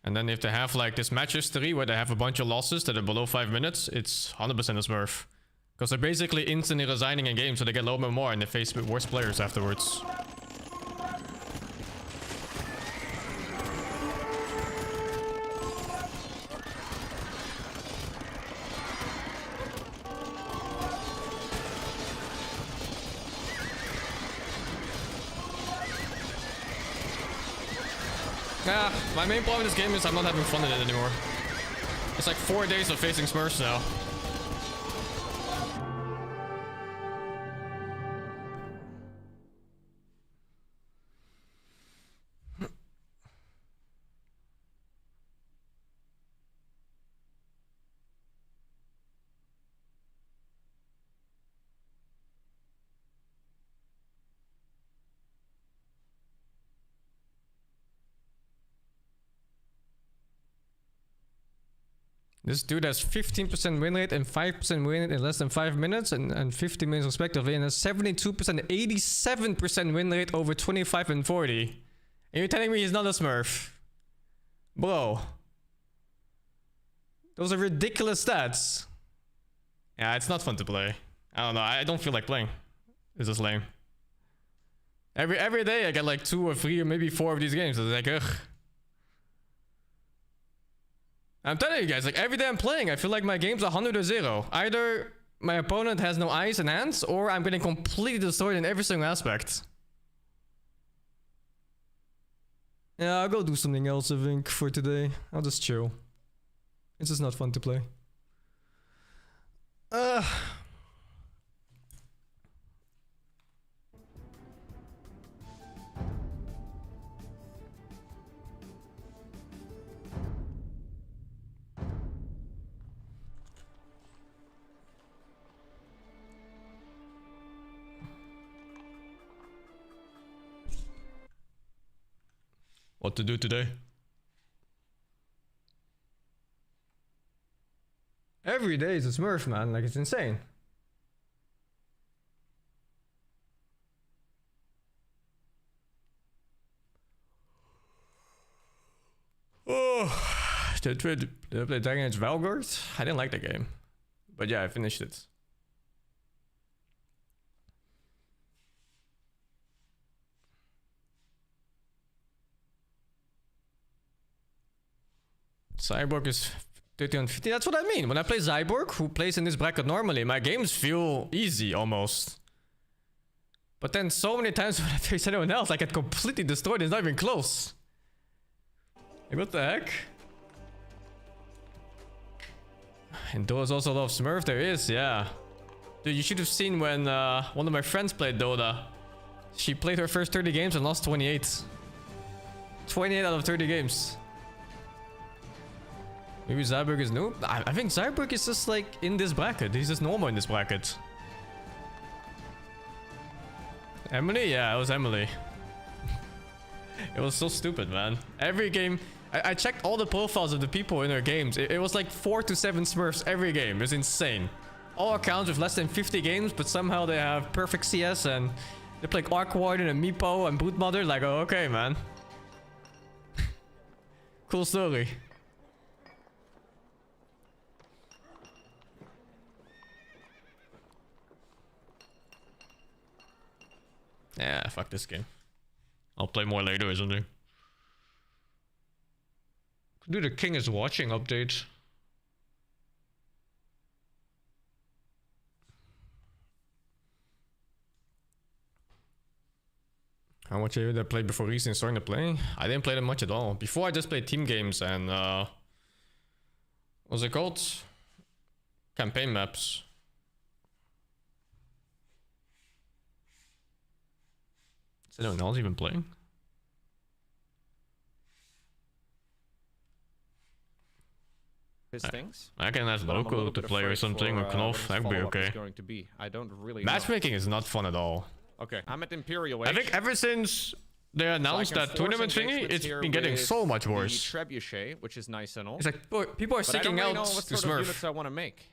And then if they have like this match history where they have a bunch of losses that are below 5 minutes, it's 100% a smurf. Because they're basically instantly resigning in game, so they get low more and they face worse players afterwards. Yeah, my main problem in this game is I'm not having fun in it anymore. It's like 4 days of facing Smurfs now. This dude has 15% win rate and 5% win rate in less than 5 minutes and 50 minutes respectively, and has 72% and 87% win rate over 25 and 40. And you're telling me he's not a smurf? Bro. Those are ridiculous stats. Yeah, it's not fun to play. I don't know, I don't feel like playing. It's just lame. Every day I get like 2 or 3 or maybe 4 of these games. It's like, ugh. I'm telling you guys, like every day I'm playing, I feel like my game's 100 or 0. Either my opponent has no eyes and hands, or I'm getting completely destroyed in every single aspect. Yeah, I'll go do something else, I think, for today. I'll just chill. It's just not fun to play. What to do today? Every day is a smurf, man. Like, it's insane. Oh, did I play Dragon Age Valgard? I didn't like the game. But yeah, I finished it. Cyborg is 30 on 50. That's what I mean. When I play Cyborg, who plays in this bracket normally, my games feel easy almost. But then so many times when I face anyone else, I get completely destroyed. It's not even close. Like, what the heck? And Dota's also a lot of Smurf. There is, yeah. Dude, you should have seen when one of my friends played Dota. She played her first 30 games and lost 28. 28 out of 30 games. Maybe Zyberg is new? I think Zyberg is just like in this bracket. He's just normal in this bracket. Emily? Yeah, it was Emily. It was so stupid, man. Every game, I checked all the profiles of the people in their games. It was like 4 to 7 Smurfs every game. It was insane. All accounts with less than 50 games, but somehow they have perfect CS and they play Arc Warden and Meepo and Bootmother. Like, oh, okay, man. Cool story. Yeah, fuck this game. I'll play more later or something. Could do the King is Watching update. How much did I play before WehSing starting to play? I didn't play that much at all. Before I just played team games and what's it called? Campaign maps. Is anyone else even playing? His things. I can ask Loco to play or something, or Knopf. That'd be okay. Going to be. I don't really Matchmaking is not fun at all. Okay, I'm at Imperial Age. I think ever since they announced that tournament thingy, it's been getting so much worse. The Trebuchet, which is nice and all. It's like people are seeking out what to sort of Smurf. units I want to make.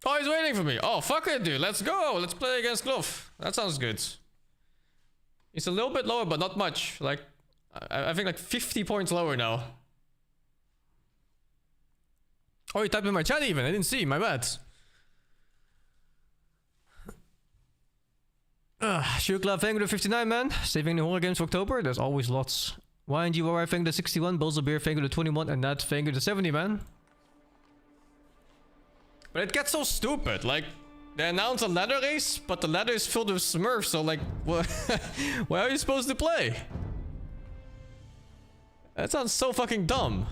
Oh, he's waiting for me. Oh, fuck it, dude. Let's go. Let's play against Glove. That sounds good. He's a little bit lower, but not much. Like, I think like 50 points lower now. Oh, he typed in my chat even. I didn't see. My bad. Sugar Club, thank you to 59, man. Saving the horror games for October. There's always lots. YNGY, thank you to 61. Bowser Beer, thank you to 21. And Nat, thank you to 70, man. But it gets so stupid. Like, they announce a ladder race, but the ladder is filled with Smurfs. So, like, what? Why are you supposed to play? That sounds so fucking dumb.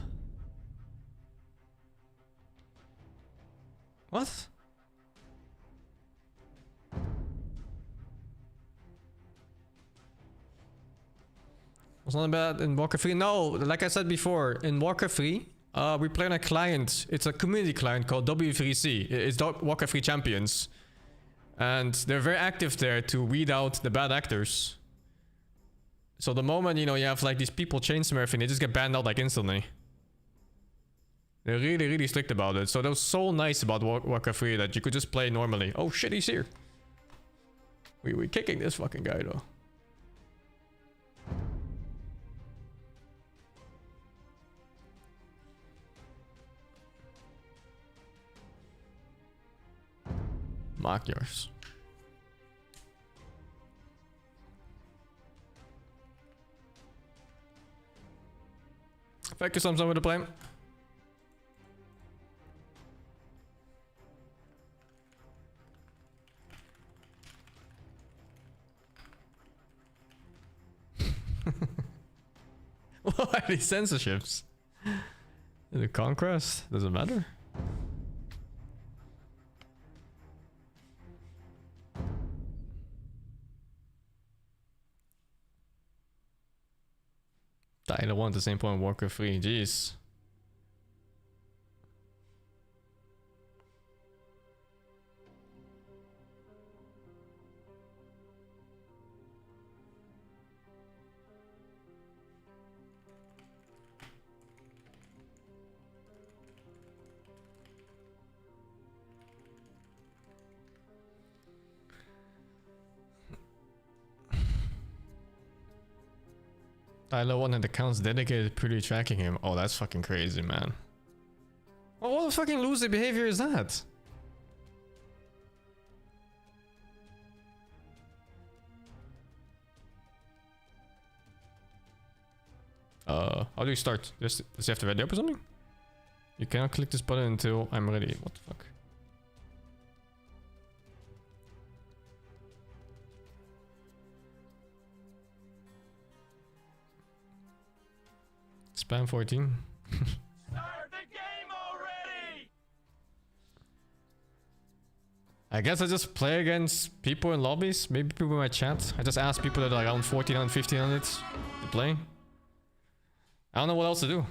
What? Was not bad in Warcraft 3. No, like I said before, in Warcraft 3, we play on a client. It's a community client called W3C. It's Warcraft 3 Champions. And they're very active there to weed out the bad actors. So the moment, you know, you have like these people chain smurfing, they just get banned out like instantly. They're really, really strict about it. So that was so nice about Warcraft 3 that you could just play normally. Oh shit, he's here. We're kicking this fucking guy though. Mark yours. Thank you, Samsung, with the plane. What are these censorships? The Conquest? Doesn't matter. Tyler 1 at the same point in Warcraft 3. Jeez. Tyler 1 had accounts dedicated to purely tracking him. Oh, that's fucking crazy, man. Well, what fucking loser behavior is that? How do you start? Does he have to ready up or something? You cannot click this button until I'm ready. What the fuck? Spam 14. Start the game already! I guess I just play against people in lobbies. Maybe people in my chat. I just ask people that are around 1400, 1500 to play. I don't know what else to do.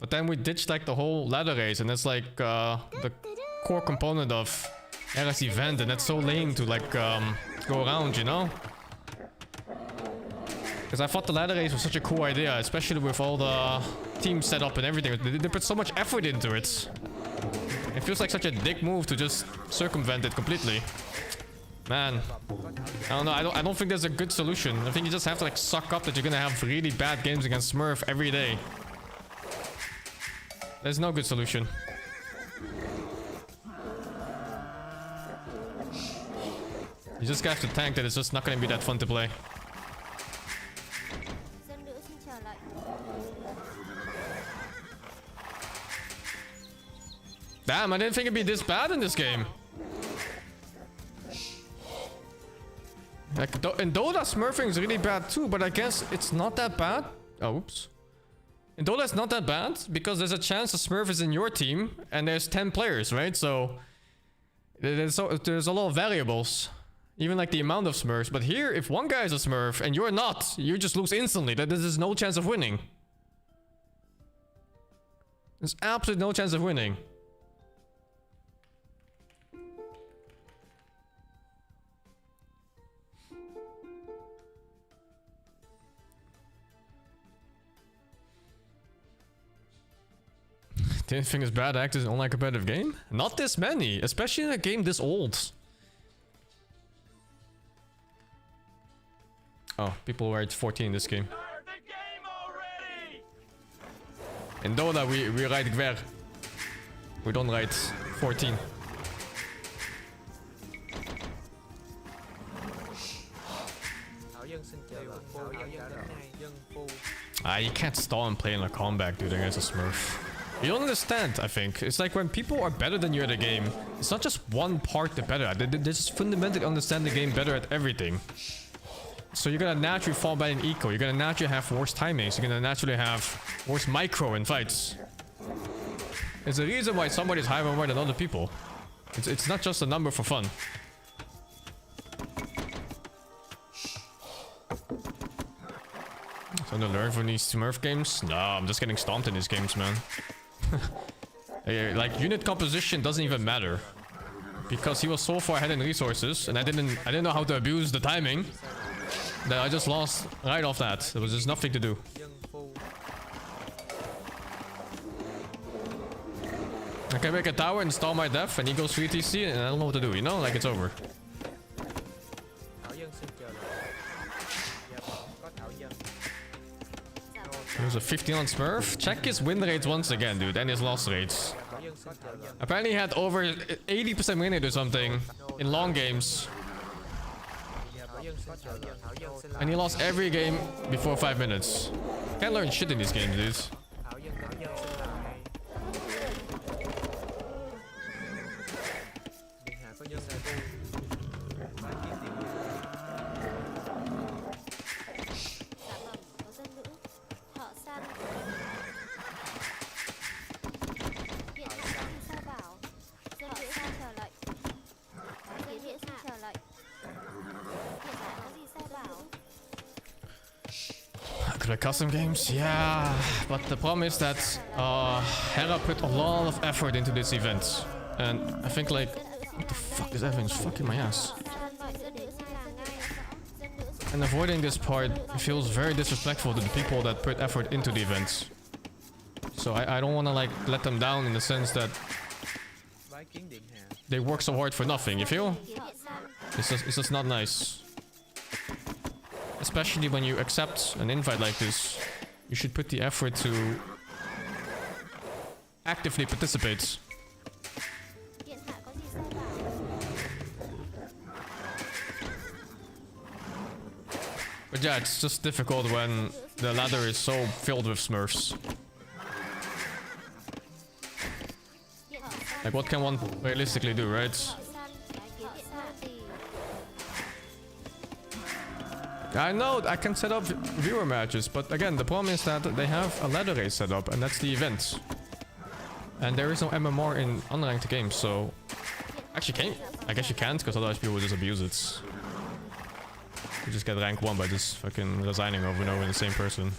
But then we ditched like the whole ladder race, and that's like the core component of Era's event, and that's so lame to like go around, you know? Because I thought the ladder race was such a cool idea, especially with all the team setup and everything. They put so much effort into it. It feels like such a dick move to just circumvent it completely. Man, I don't know. I don't think there's a good solution. I think you just have to like suck up that you're gonna have really bad games against Smurf every day. There's no good solution. You just have to tank that it's just not gonna be that fun to play. Dân nữ xin chào lại. Damn, I didn't think it'd be this bad in this game. Like, in Dota, smurfing is really bad too, but I guess it's not that bad. Oh, oops. In Dota, it's not that bad because there's a chance a smurf is in your team and there's 10 players, right? So there's a lot of variables, even like the amount of smurfs. But here, if one guy is a smurf and you're not, you just lose instantly. There's no chance of winning. There's absolutely no chance of winning. Didn't think it's bad actors in online competitive game? Not this many, especially in a game this old. Oh, people were at 14 in this game. In Dota, we ride Gwer. We don't ride 14. Thảo Dân xin chào bạn. Thảo Dân đã đến ngay. Dân phu. You can't stall and play in a comeback, dude, against a Smurf. You don't understand, I think. It's like when people are better than you at a game, it's not just one part they're better at. They just fundamentally understand the game better at everything. So you're gonna naturally fall bad in eco. You're gonna naturally have worse timings. You're gonna naturally have worse micro in fights. There's a reason why somebody's higher more than other people. It's not just a number for fun. Something to learn from these Smurf games? No, I'm just getting stomped in these games, man. Like unit composition doesn't even matter, because he was so far ahead in resources, and I didn't know how to abuse the timing, that I just lost right off that. There was just nothing to do. Dân phu. I can make a tower, install my def, and he goes 3 TC, and I don't know what to do, you know? Like, it's over. Thảo Dân xin chào bạn. Dạ vâng, có Thảo Dân. There's a 15 on Smurf. Check his win rates once again, dude, and his loss rates. Thảo Dân xin chào Dân. Apparently he had over 80% win rate or something in long games. Thảo Dân xin chào Dân. Thảo Dân xin And he lost every game before 5 minutes. Can't learn shit in these games, dude. Thảo Dân xin làm ngay. Điện hạ có Dân phu. Bái kiến điện hạ. Dạ bẩm, có dân nữ. Thợ săn. Hiện tại xin sao bảo. Dân nữ sao chờ lệnh. Dân nữ xin chờ lệnh. Hiện tại có gì sai bảo. Could I custom games? Yeah, but the problem is that Hera put a lot of effort into this event, and I think like, what the fuck is Evans fucking my ass? Dân nữ xin làm ngay. Dân nữ xin And avoiding this part feels very disrespectful to the people that put effort into the event. So I don't want to like let them down in the sense that Bái kiến điện hạ. they work so hard for nothing. You feel? thợ săn. It's just not nice. Especially when you accept an invite like this, you should put the effort to actively participate. Điện hạ có gì sai bảo. But yeah, it's just difficult when the ladder is so filled with Smurfs. Điện thợ săn. Like, what can one realistically do, right? Thợ săn. Bái kiến điện hạ tỷ. I know I can set up viewer matches, but again, the problem is that they have a ladder race set up, and that's the event. And there is no MMR in unranked games, so... Actually, I guess you can't, because otherwise people would just abuse it. You just get rank 1 by just fucking resigning over and over in the same person.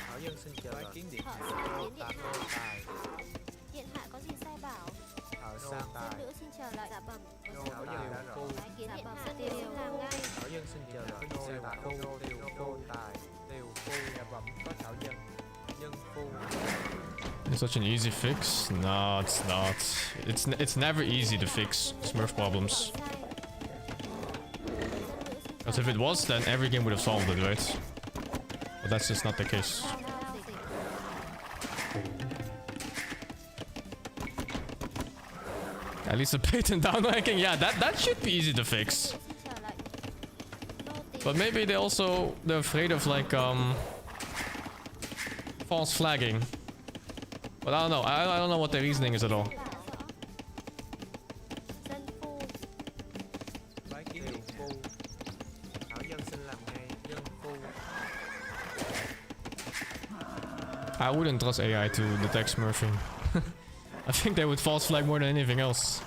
Thảo Dân xin chào bái kiến điện Thợ hạ. săn Nô kiến điện tài hạ. nô tài. Điện hạ có gì sai bảo. Thảo san tài. Dân nữ xin chờ lệnh. Dạ bẩm, có Nô dân Thảo nữ. Dân đã rõ. Bái kiến điện hạ tỷ. Xin làm ngay. Thảo Dân xin chào bạn. Nô tài nô tiều nô tài. Tiều phu. Dạ vâng, có Thảo Dân. Dân phu. It's such an easy fix? No, it's not. It's never easy to fix Smurf problems. Because if it was, then every game would have solved it, right? But that's just not the case. At least the patent down ranking, yeah, that should be easy to fix. But maybe they're afraid of like false flagging. But I don't know. I don't know what their reasoning is at all. Dân phu. Bái kiến điện phu. Thảo Dân xin làm ngay. Dân phu. I wouldn't trust AI to detect smurfing. I think they would false flag more than anything else.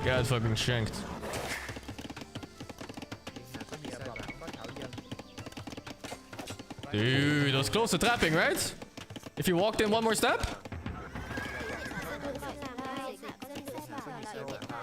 Got fucking shanked. Điện hạ có gì sai bảo. Có Thảo Dân. Dude, that was close to trapping, right? If you walked in one more step? Dân nữ xin làm ngay. Dân nữ xin chờ lệnh.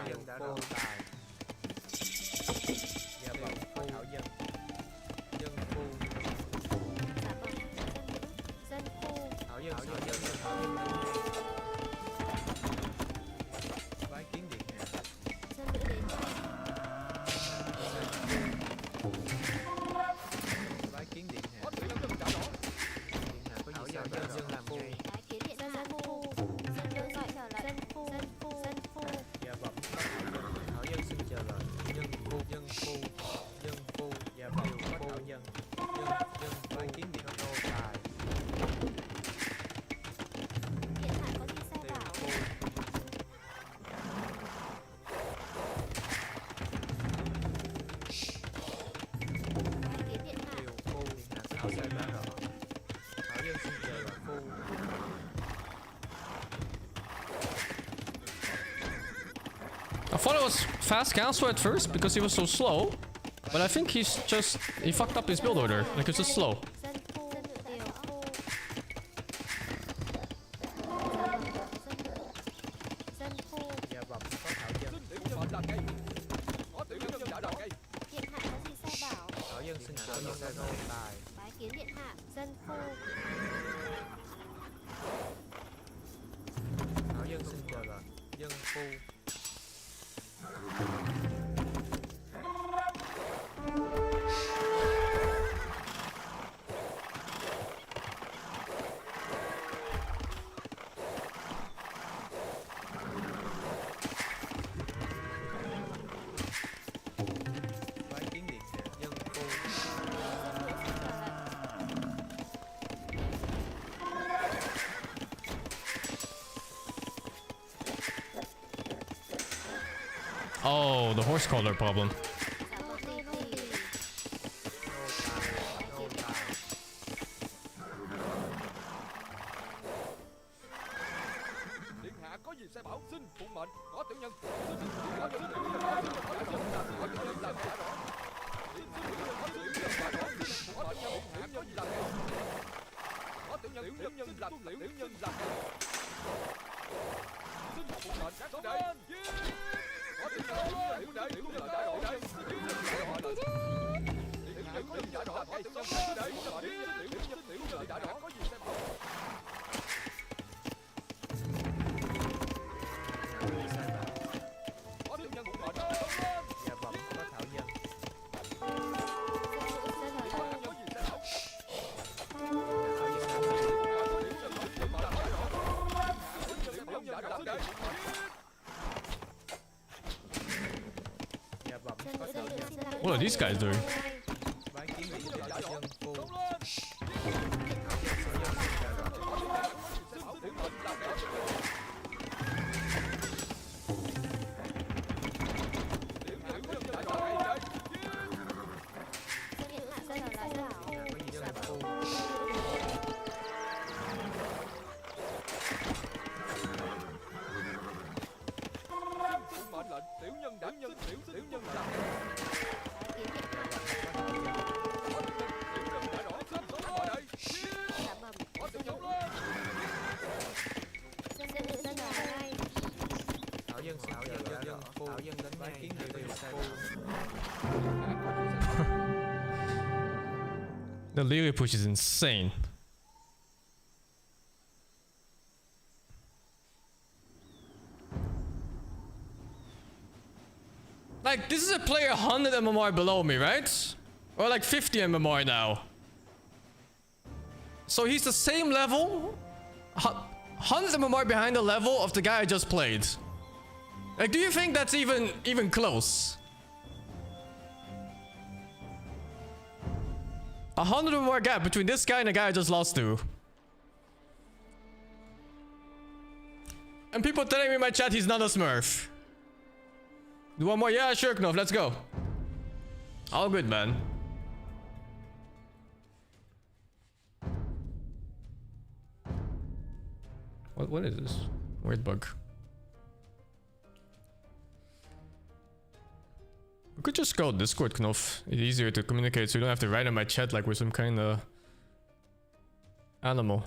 xe giá đỏ. Thảo dân xin chờ là phu. I thought it was fast cancel at first because he was so slow. But I think he fucked up his build order. Like it's just slow. Dân phu điều phu. Dân phu. Dạ vọng có thảo dân. Tiểu nhân là cây. Có tiểu nhân giả đỏ cây. Điện hạ có gì sai bảo? Thảo dân xin chờ là xe nô tài. Bái kiến điện hạ. Dân phu. Thảo dân xin chờ là dân phu. Bái kiến điện hạ dân phu. Oh, the horse collar problem. Dạ nô tỳ nô tỳ. Nô tài. Điện hạ có gì sai bảo xin phụng mệnh. Có tiểu nhân. Có tiểu nhân giả đỏ. Có tiểu nhân làm giả đỏ. Có tiểu nhân giả đỏ. Có tiểu nhân làm. Có tiểu nhân làm. Tiểu nhân làm. Xin phụng mệnh các đệ. Có tiểu nhân giả đỏ. Giả đỏ. Có tiểu nhân giả đỏ. Có gì sai bảo. Có tiểu nhân phụng mệnh. Dạ vọng có thảo dân. Dạ vọng có thảo dân. What are these guys doing? Bái kiến điện hạ dân phu. Điện hạ dân là bảo. Có gì sai bảo. Phụng mệnh lệnh tiểu nhân đảm nhân tiểu nhân làm. Bái kiến điện hạ. Có tiểu nhân giả đỏ xin xuống ở đây. Dạ bẩm. Có tiểu nhân. Dân dân là ngay. Thảo dân xin chờ dân phu. Thảo dân đến bái kiến điện hạ phu. The Lily push is insane. Like, this is a player 100 MMR below me, right? Or like 50 MMR now. So he's the same level, 100 MMR behind the level of the guy I just played. Like, do you think that's even close? 100 MMR gap between this guy and the guy I just lost to. And people telling me in my chat he's not a smurf. Do one more? Yeah, sure, Knopf, let's go. All good, man. What is this? Weird bug. We could just go Discord, Knopf. It's easier to communicate so you don't have to write in my chat like we're some kind of animal.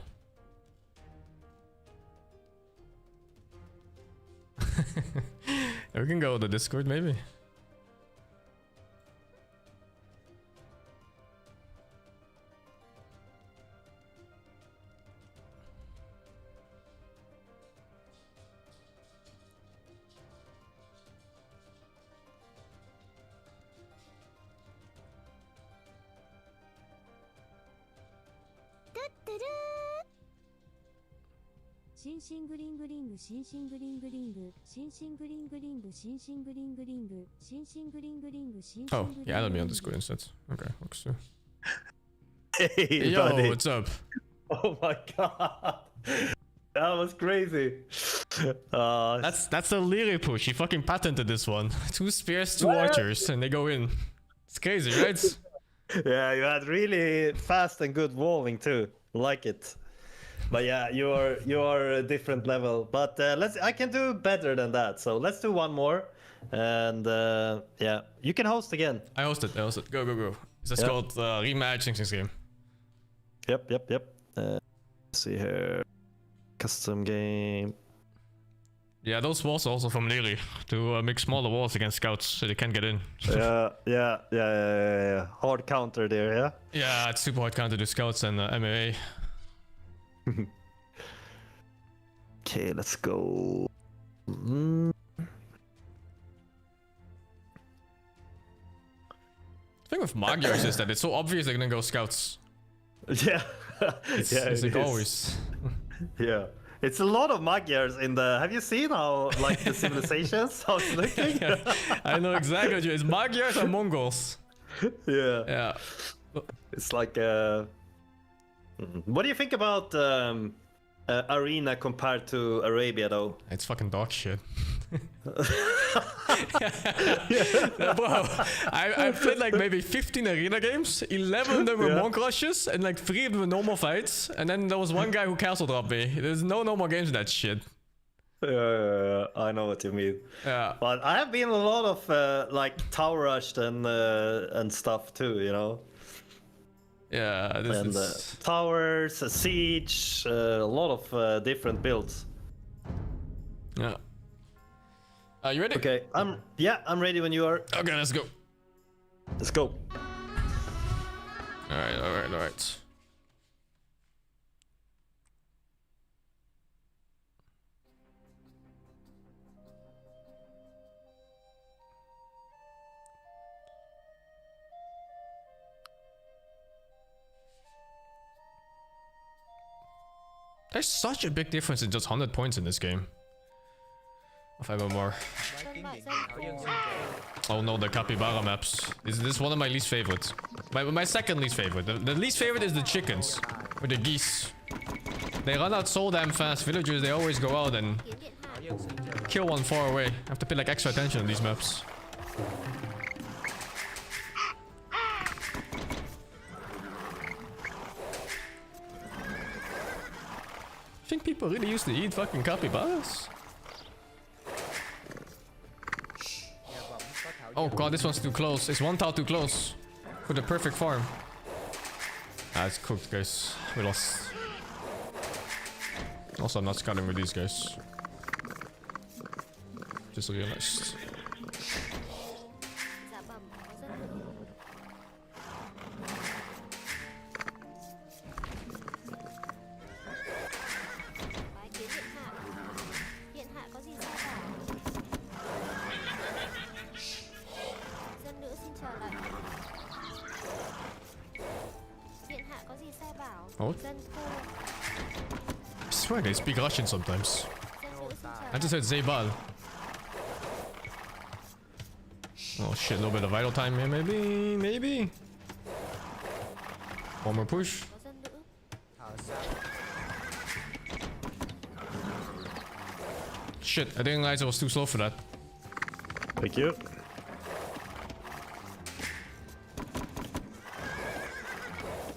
We can go to Discord maybe. Oh, you added me on Discord instead. Okay, works too. Hey, Yo, buddy. what's up? Oh my god. That was crazy. That's the Lily push. He fucking patented this one. 2 spears, 2 archers, and they go in. It's crazy, right? Yeah, you had really fast and good walling too. Like it. But yeah, you're a different level. But I can do better than that. So let's do one more, and yeah, you can host again. I hosted. Go, go, go. It's just Yep. called Rematching this game. Yep. Let's see here, custom game. Yeah, those walls are also from Leary to make smaller walls against scouts so they can't get in. Yeah. Hard counter there, yeah. Yeah, it's super hard counter to scouts and MMA. Okay, let's go. The thing with Magyars is that it's so obvious they're gonna go scouts. Yeah, It's, yeah, it's it like is. always. Yeah, it's a lot of Magyars in the. Have you seen how like the civilizations how it's looking? I know exactly what you. It's Magyars and Mongols. Yeah, Yeah. it's like. What do you think about Arena compared to Arabia, though? It's fucking dog shit. Bro, I played like maybe 15 arena games. 11 of them were Yeah. monk rushes, and like 3 of them were normal fights. And then there was one guy who castle dropped me. There's no normal games in that shit. I know what you mean. Yeah. But I have been a lot of like tower rushed and stuff too, you know. Yeah, this And is... towers, siege, a lot of different builds. Yeah. Are you ready? Okay, I'm ready when you are. Okay, let's go. Let's go. Alright. There's such a big difference in just 100 points in this game. Of MMR. Dân bại dân khô. Oh no, the capybara maps. This is one of my least favorites. My second least favorite. The least favorite is the chickens. Or the geese. They run out so damn fast. Villagers, they always go out and Tiến điện hạ. dân xin chào. kill one far away. I have to pay like extra attention on these maps. I think people really used to eat fucking capybaras? Nhà bóng có thảo Oh god, this one's too close. It's one tile too close. For the perfect farm. Ah, it's cooked, guys. We lost. Also, I'm not scouting with these guys. Just realized. Dạ bẩm có dân nữ. Bái kiến điện hạ. Điện hạ có gì sai bảo? Dân nữ xin chờ lệnh. Điện hạ có gì sai bảo? Oh. Dân thô. I swear they speak Russian sometimes. Dân nữ xin chờ I just heard Zeybal. Oh shit, a little bit of vital time here, maybe. One more push. có dân nữ. thảo sao Shit, I didn't realize I was too slow for that. Thank you.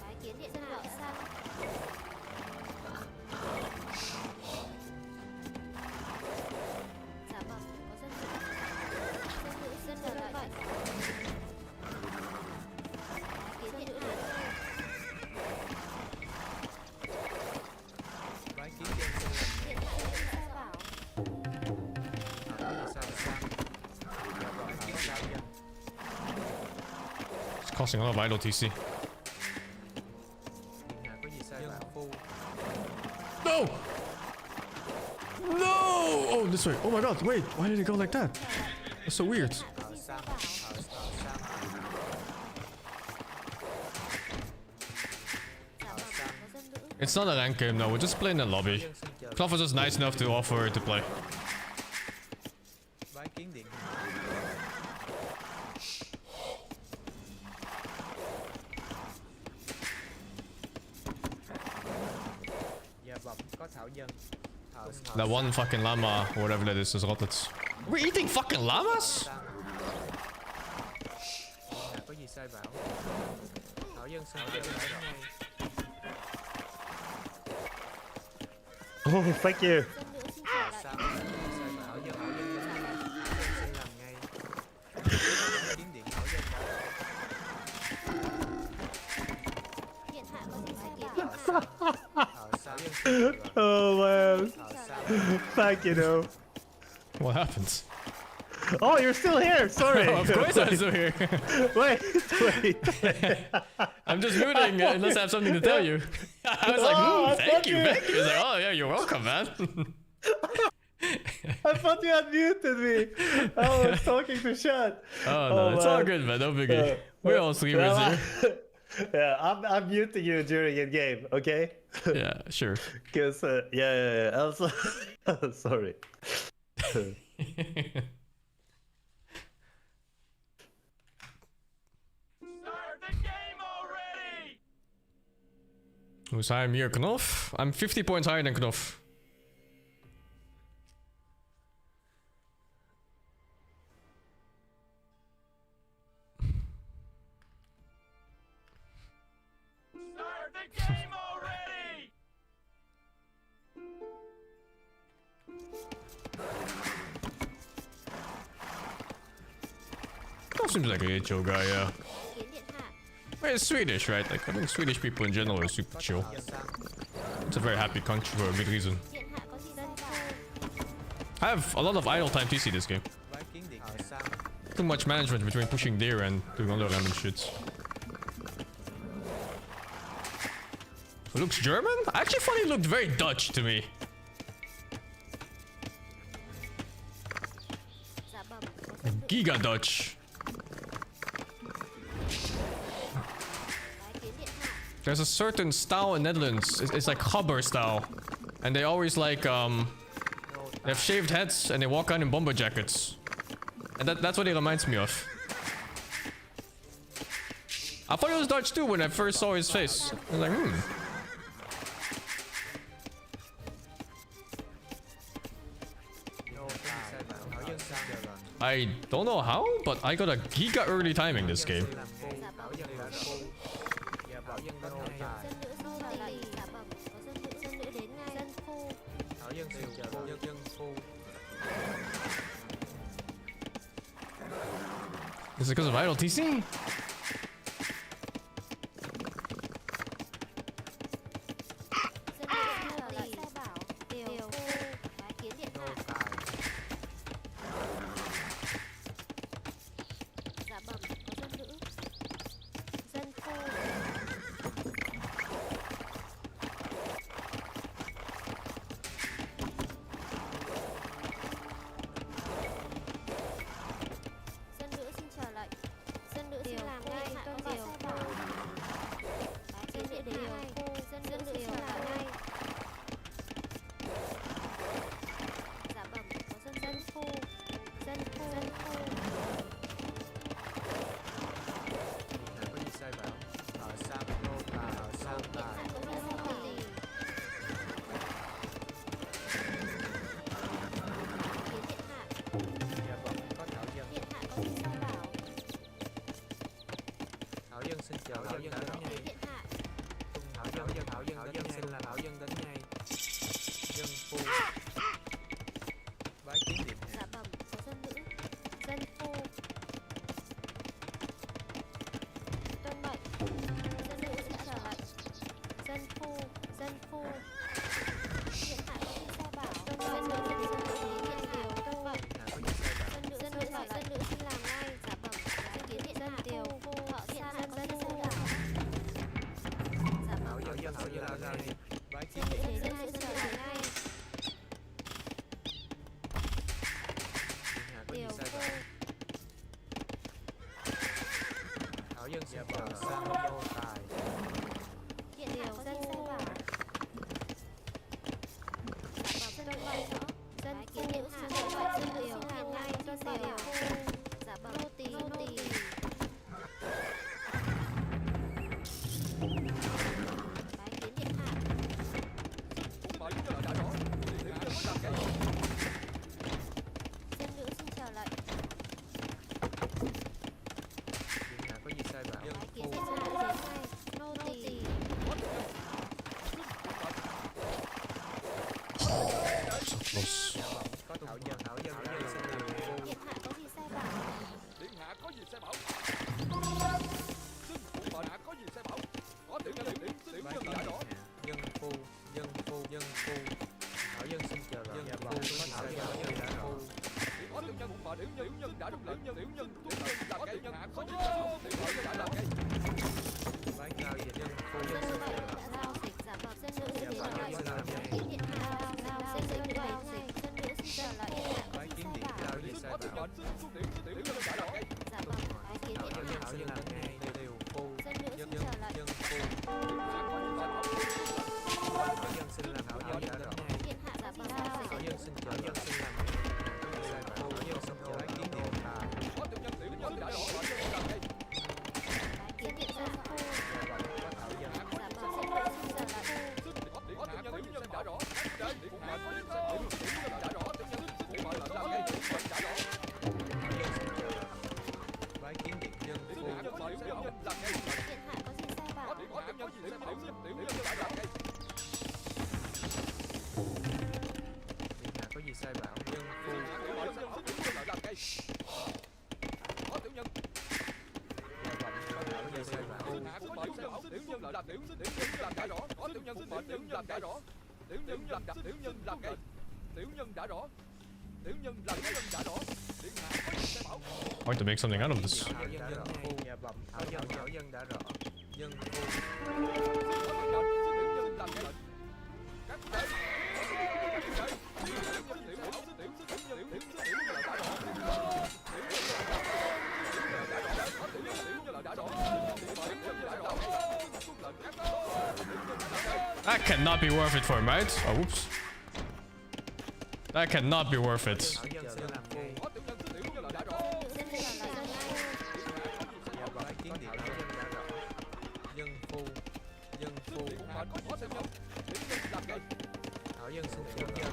Bái kiến điện hạ sang. Dạ bẩm có dân nữ. Dân nữ xin chờ lại. Bái kiến điện hạ. bái kiến dân xin lệnh. Điện hạ có gì sai bảo? Thảo có gì sai sang. Nhà bóng có thảo dân. It's costing a lot of vital TC. Điện hạ có gì sai bảo? Phu No! No! Oh, this way. Oh my god, wait. Why did it go like that? That's so weird. thảo sang thảo sang. Dạ bẩm có dân nữ. It's not a rank game now, we're just playing in the lobby. Dân xin chờ. Clough was just nice enough to offer to play. Bái kiến điện hạ. Nhà bóng có thảo dân. Thảo thảo That one fucking llama, or whatever that is rotted. We're eating fucking llamas? sang. Điện hạ có gì sai bảo? Thảo dân xin chào lại ngay. Oh, thank you. Dân nữ xin trở lại. Sao Thảo dân đến ngay. Xin làm ngay. Kiến điện Thảo dân đã Điện hạ có gì sai bảo. Thảo dân xin chào lại. Oh man, Thảo sao thank you. Though. What happened? Oh, you're still here. Sorry. Of course I'm still here. Wait. I'm just muting unless I have something to tell you. I was like, Oh, I thank thought you, you- thank you. He's like, oh yeah, you're welcome, man. I thought you had muted me. I was talking to chat. Oh no, it's all man. good, man. No biggie. We're all streamers here. Yeah, I'm muting you during a game, okay? Yeah, sure. Because yeah. Also, sorry. Who's higher, me or Knopf? I'm 50 points higher than Knopf. Knopf seems like a chill guy, yeah. Kiến điện hạ. Well, it's Swedish, right? Like, I think Swedish people in general are super chill. It's a very happy country for a good reason. Điện hạ có gì sai bảo. I have a lot of idle time TC this game. bái kiến điện Thảo sao Too much management between pushing deer and doing other random shits. It looks German? I actually thought he looked very Dutch to me. Dạ bẩm có dân nữ. Giga Dutch. Bái kiến điện hạ. There's a certain style in Netherlands. It's like Gabber style. And they always like, they have shaved heads and they walk around in bomber jackets. And that's what he reminds me of. I thought he was Dutch too when I first saw his face. I was like, Nô có gì sai bảo. Thảo dân xin chào lại. I don't know how, but I got a giga early timing this game. Làm phu. Thảo dân đã phu. Dạ Thảo dân đến ngay. Dân nữ xin trở lại. Dạ bẩm có dân nữ đến ngay. Dân phu. Thảo dân xin chào lại. Dân phu. Is it because of idle TC? Dân nữ xin trở lại. Sai bảo. Điều phu. Bái kiến điện Nô hạ. tài. Dạ bẩm có dân nữ. Dân phu. Dân nữ xin trở lại. Dân nữ xin làm ngay. Tuân điều. Bái kiến điện đến ngay. Dân nữ xin làm ngay. Dạ bẩm có dân phu. Dân phu. Thảo có gì sai bảo. Thảo sao nô tài. Thảo sao tài. Có dân phu lì. Kiến điện hạ. Dạ vâng có Thảo dân. Điện hạ có gì sai bảo. Thảo dân xin chào. Thảo dân đến ngay. Kiến điện hạ. Thảo dân xin là Thảo dân đến ngay. Dân phu. Bái kiến điện hạ. Dạ bẩm có dân nữ. Dân phu. Tuân mệnh. Dân nữ xin trở lại. Dân phu. Điện hạ có gì sai bảo. Tuân mệnh. Dân nữ điện điều. Tuân mệnh. Hạ có gì sai bảo. Dân nữ xin làm ngay. Dạ bẩm bái kiến điện hạ. Điều phu. Điện hạ có gì sai bảo. Dạ bẩm Thảo dân đến ngay. Bái kiến dân điện nữ hạ. xin trở lại ngay. Điện hạ có gì Điều sai phu. bảo. Thảo dân xin chào. Sang nô tài. Điện điều dân phu. Dạ bẩm tuân mệnh. Dân kiến điện hạ. Dân nữ xin làm ngay. Tuân điều. Dạ bẩm nô tỳ. Bái kiến điện hạ. làm tiểu nhân làm đã rõ, có tiểu nhân làm đã rõ, tiểu nhân làm ngay, tiểu nhân đã rõ, tiểu nhân làm đã rõ, điện hạ có gì sai bảo. I want to make something out of this. Thảo dân đã rõ. Nhà bẩm thảo dân đã rõ. Dân phu. Tiểu nhân làm ngay. Các đệ. That cannot be worth it for him, right? Oh, whoops. That cannot be worth it. Thảo dân sẽ làm ngay. Dân đưa lại dân ngay. Nhà bẩm kiến điện thảo dân đã rõ. Dân phu. Dân phu. Thảo dân xin phu dân.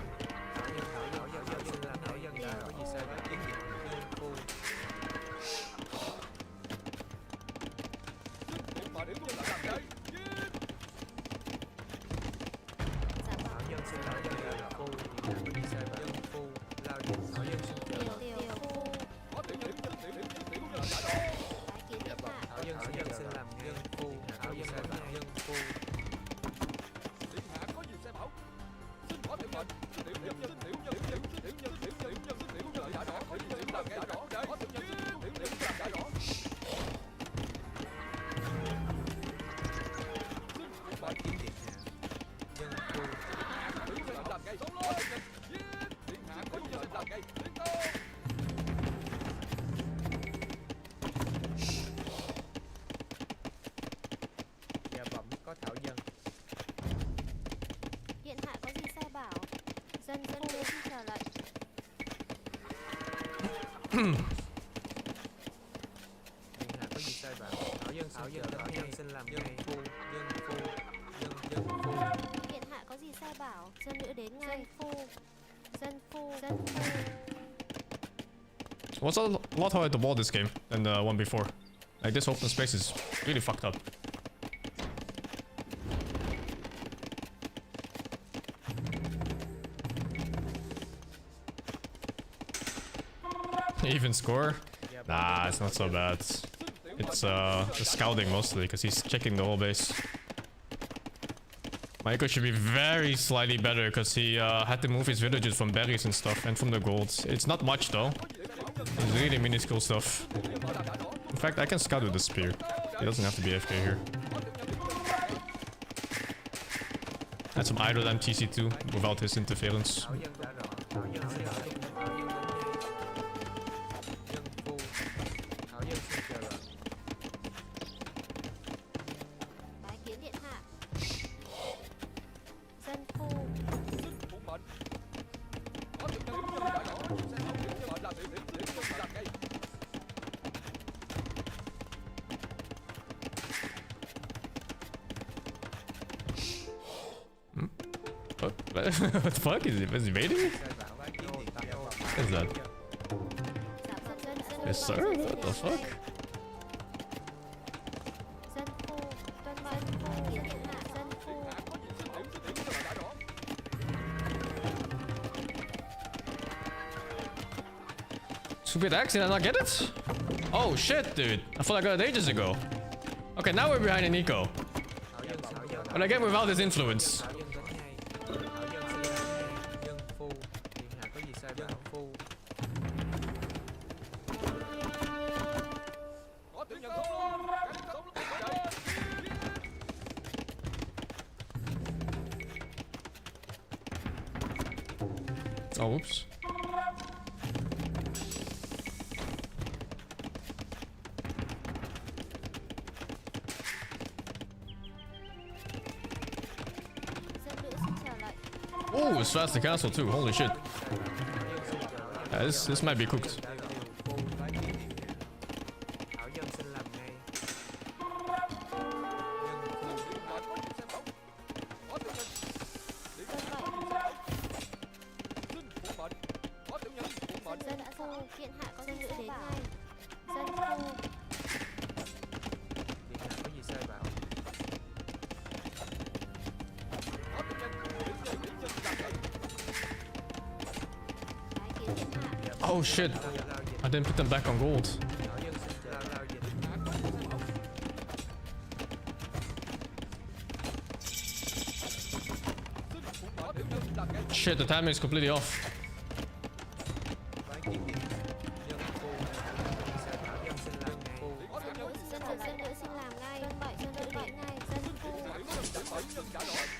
Thảo dân xin làm thảo dân đã rõ. Có gì sai bảo kiến điện dân phu. Dạ Thảo vâng. dân xin thảo dân đã rõ. Phu. Điện hạ có gì sai bảo dân phu. Lao dân thảo dân xin Tiểu chờ. tiểu phu. Bái kiến điện hạ. Thảo dân xin làm dân phu. Thảo dân sai bảo dân phu. Điện hạ có gì sai bảo. Xin có tiểu mệnh. Tiểu nhân đã rõ. Tiểu nhân đã rõ. Có tiểu nhân làm ngay đã rõ. Có tiểu nhân làm đã rõ. Bái kiến điện hạ. Dân phu. Tiểu nhân làm ngay. Có tiểu nhân. Điện hạ có gì làm ngay. Nhà bẩm có thảo dân. Điện hạ có gì sai bảo. Dân đưa xin trở lại. Điện hạ có gì sai bảo. Thảo dân xin làm dân phu. Dân phu. Dân phu. Điện hạ có gì sai bảo. Dân nữ đến ngay. Dân phu. What's a lot harder to wall this game than the one before? Like this open space is really fucked up. Even score? Nah, it's not so bad. It's the scouting mostly, because he's checking the whole base. Michael should be very slightly better, because he had to move his villagers from berries and stuff, and from the gold. It's not much though. It's really minuscule stuff. In fact, I can scout with the spear. He doesn't have to be AFK here. Add some idle MTC2 without his interference. Thảo dân đã rõ. Thảo dân xin thảo dân đến ngay. Dân phu. Thảo dân xin chờ đợi. Bái kiến điện hạ. Dân phu. Phụ mệnh. Có tiểu nhân đã rõ. Sẽ không tiểu nhân làm tiểu nhân làm ngay. What the fuck? Is he invading me? Sai bảo bái kiến điện hạ. What is that? Dạ vâng. Dân Yes, sir? What the fuck? Dân phu. Tuân mệnh. Bái kiến điện hạ. Dân phu. Stupid axe, did I not get it? Oh shit, dude. I thought I got it ages ago. Okay, now we're behind an eco. Thảo dân. But again, without his influence. Thảo dân đến ngay. Thảo dân xin làm ngay. Dân phu. Điện hạ có gì sai bảo. Phu. Có tiểu nhân sống luôn. Sống luôn. Oh, whoops. Dân nữ xin trở lại. Oh, it's fast the castle too. Holy shit. Yeah, this might be cooked. Thảo dân xin làm ngay. Dân phu. Điện hạ có dân nữ đến ngay. Dân phu. Điện hạ có gì sai bảo. Bái kiến điện hạ. Oh shit. Lao dịch. I didn't put them back on gold. Thảo dân xin chờ lao dịch. Shit, the timing is completely off. Bái kiến điện hạ nhân phu sẽ thảo dân xin làm ngay Dân nữ xin làm ngay. Dân bảy dân nữ bảy ngay. Dân phu. Dân phu xin làm ngay.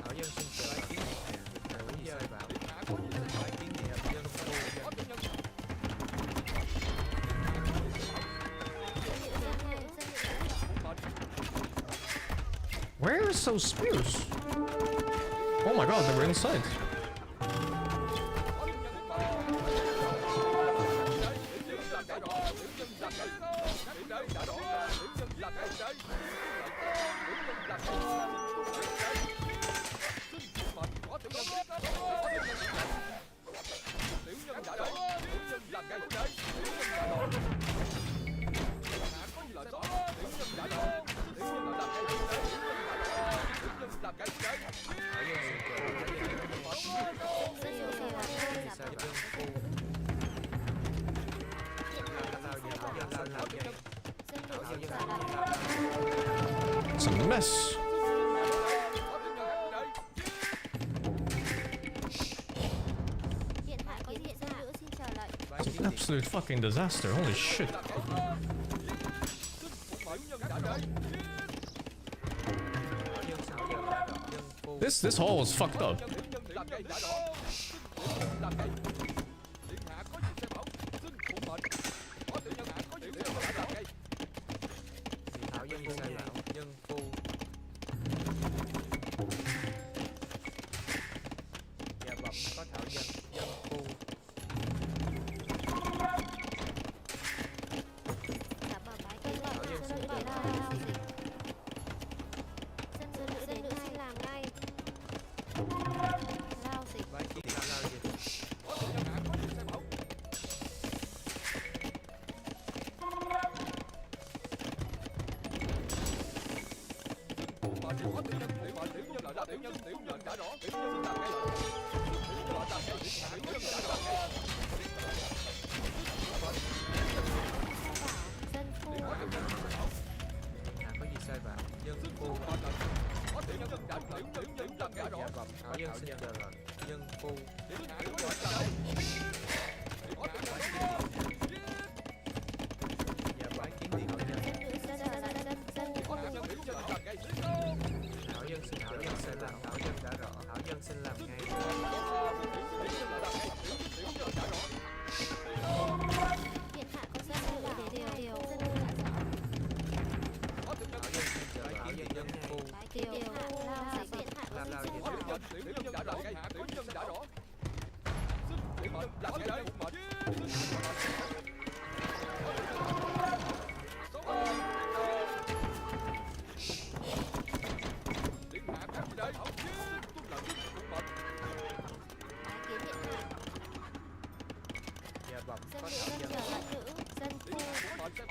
thảo dân xin chào bái kiến điện hạ thảo gì sai bảo bái kiến điện hạ nhân phu Where is those spears? Oh my god, they were inside. It's a mess. Điện hạ có điện dân nữ xin trở lại. It's an absolute fucking disaster. Holy shit. This hall was fucked up. thảo dân sai bảo nhân phu dạ bẩm có thảo dân nhân phu Dạ bảo bái kiến dân nữ đến lao dịch. Dân nữ xin làm ngay. Lao dịch. bái kiến lao dịch Dân phu. hạ có gì sai bảo nhân phu dạ bẩm thảo dân xin chờ lệnh nhân phu dạ bái kiến điện hạ thảo dân xin làm thảo dân đã rõ thảo dân xin làm ngay Điện hạ có dân nữ để điều dân nữ đã rõ. thảo dân xin chờ bái kiến nhân phu Bái kiến điện hạ lao dịch. Điện hạ có lao xin dịch bảo. Bái kiến điện hạ. dạ bẩm Dân có nữ thảo dân dân chờ dân nữ. Dân phu. Dạ bẩm dân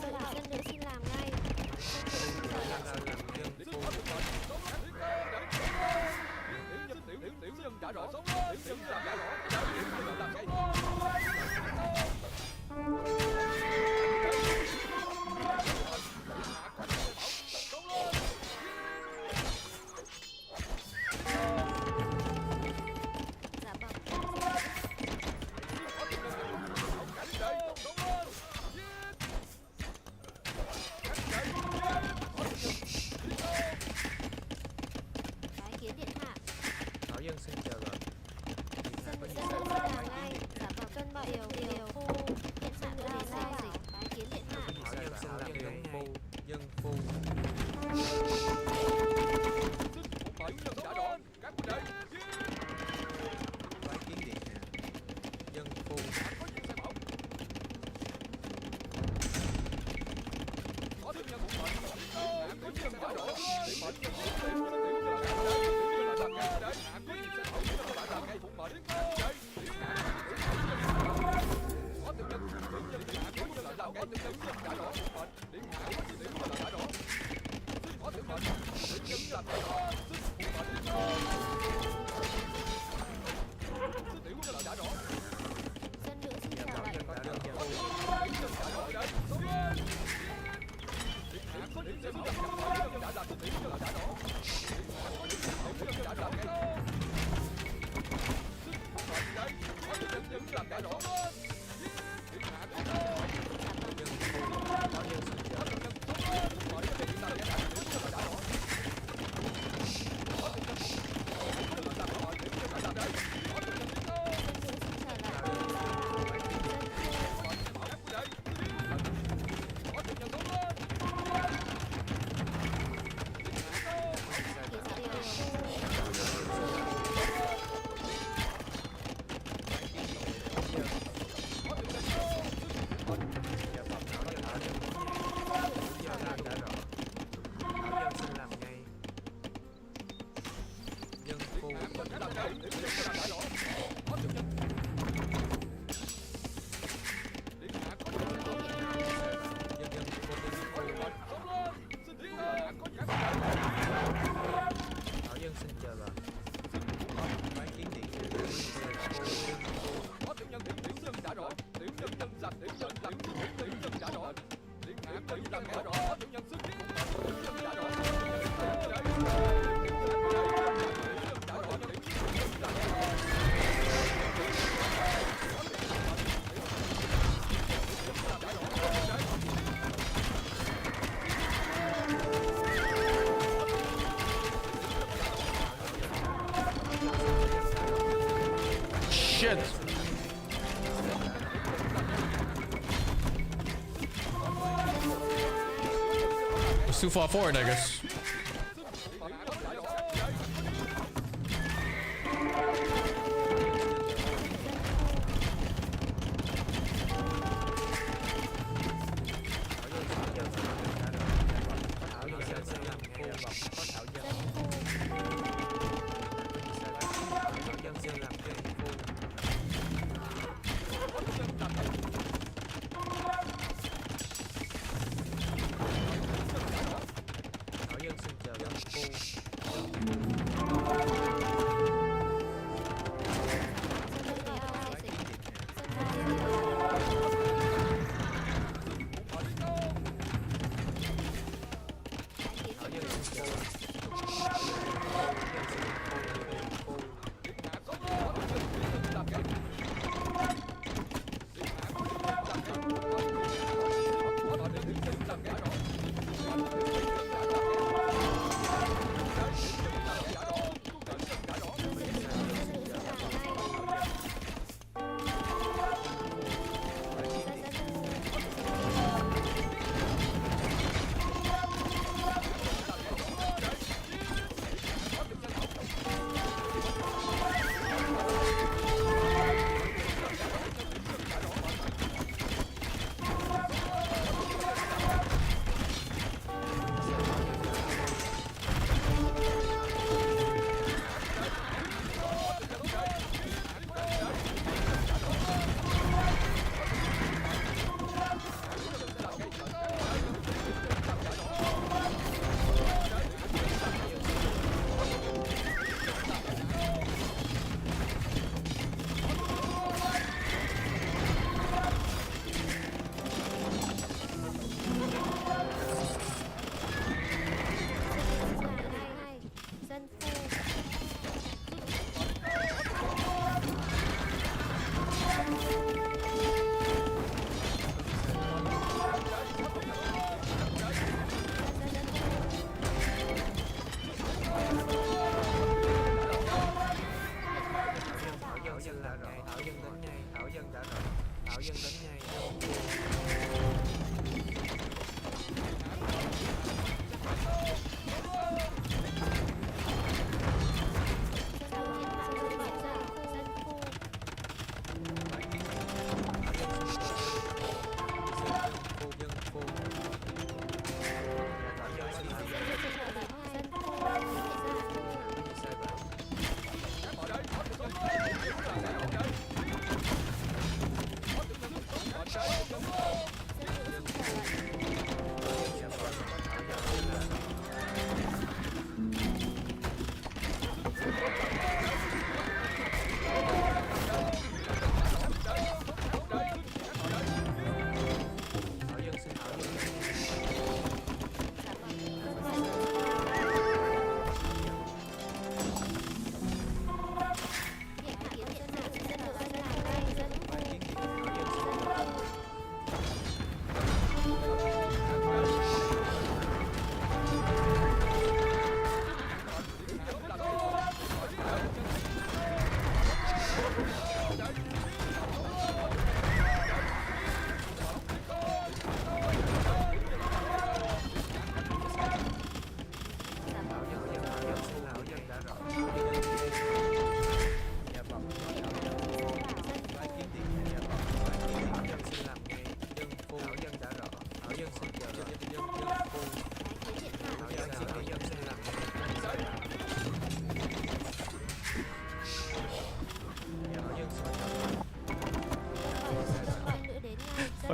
phu. Dân nữ xin làm ngay. làm nhân phu dân phu Mời nhân đã rõ. Các huynh đệ. quái kiến điện hạ dân phu Có gì sai bảo. Có tiếp nhận một mệnh. Có gì sai rõ. Mệnh nhân Dân nữ xin chào đại có dân dân xin làm ngay dân phu Thảo dân xin chờ bà quái kiến điện có tiểu nhân đã rõ. Tiểu nhân làm tiểu nhân đã rõ. Điện hạ có gì làm đã rõ. Tiểu nhân xin tiểu nhân đã rõ. Shit! It's too far forward, I guess. Thảo dân xin làm ngay có thảo dân Thảo dân xin làm dân phu Thảo dân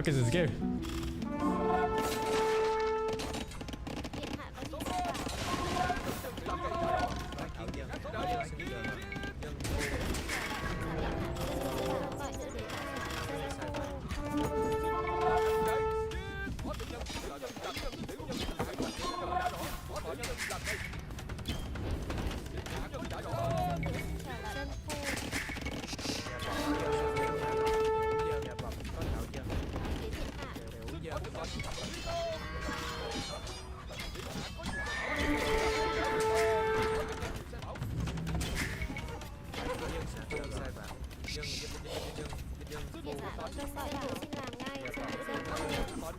fuck is this game? Điện hạ có gì sai phạm? Thảo dân xin chờ lệnh. Dân phu Gọi cho đến sai phạm. có tiểu nhân tiểu nhân chặt tiểu nhân đã rõ có tiểu nhân làm đây tiểu nhân đã rõ dân phu Dạ bẩm có thảo dân. đến điện hạ. Đều dân. Thảo dân sẽ chờ sai phạm. Dân phu Điện hạ có cơn gọi hảo xin làm ngay. Dân nữ dân phu.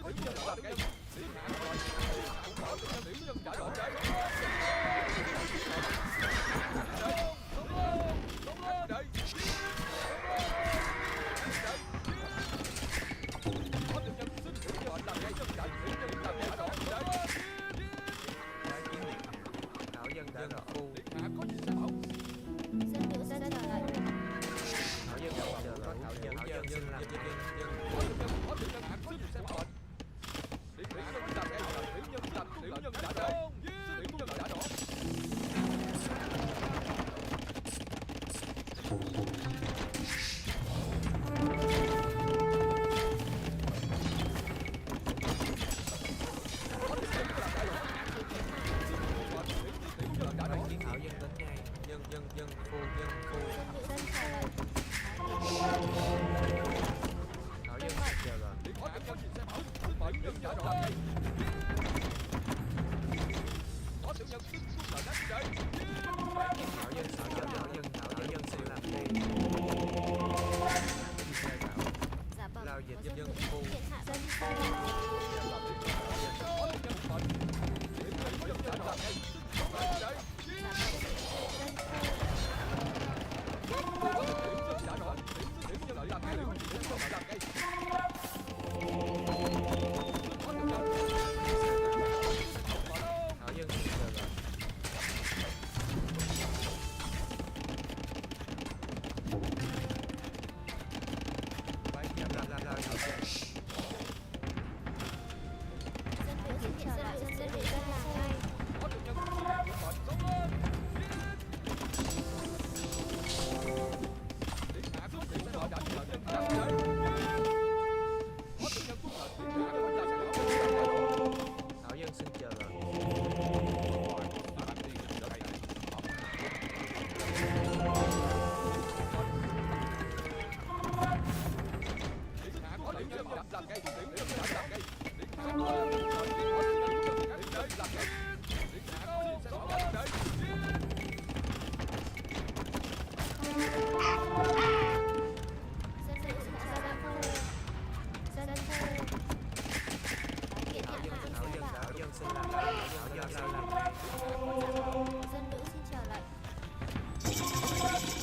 tiểu nhân làm đây tiểu nhân đã rõ đây Thảo dân đã phu. Dân nữ dân chờ lệnh. Thảo dân đã chờ có thảo dân. Thảo dân xin làm thảo dân đến ngay. Dân phu. Dân nữ dân chờ lệnh. Thảo dân sẽ chờ lệnh. Thảo dân xin làm đây. Sai phạm. Dạ bẩm. Lao dịch Có dân dân nữ. phu. Điện hạ dân phu. Thảo dân xin chờ lệnh. Lao dịch dân. Dân nữ xin chờ lệnh. Dân nữ dân làm ngay. Thảo dân xin chờ lệnh. Dân nữ xin chờ lệnh. Dân phu. Điện Thảo hạ dân sai phạm. Thảo dân xin làm đây. Thảo dân xin làm đây. Dân nữ xin chờ lệnh. Dân phu.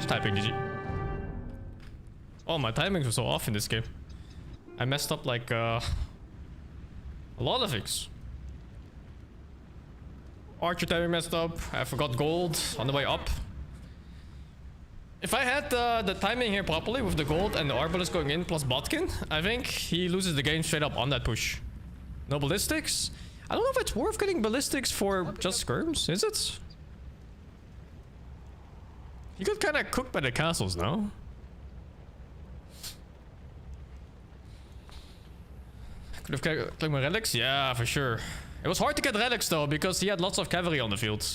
typing, GG. Oh, my timings were so off in this game. I messed up like a lot of things. Archer timing messed up. I forgot gold on the way up. If I had the timing here properly with the gold and the arbalist going in plus botkin, I think he loses the game straight up on that push. No ballistics. I don't know if it's worth getting ballistics for just skirms, is it? You could kind of cook by the castles, no? Could have clicked my relics? Yeah, for sure. It was hard to get relics though, because he had lots of cavalry on the field.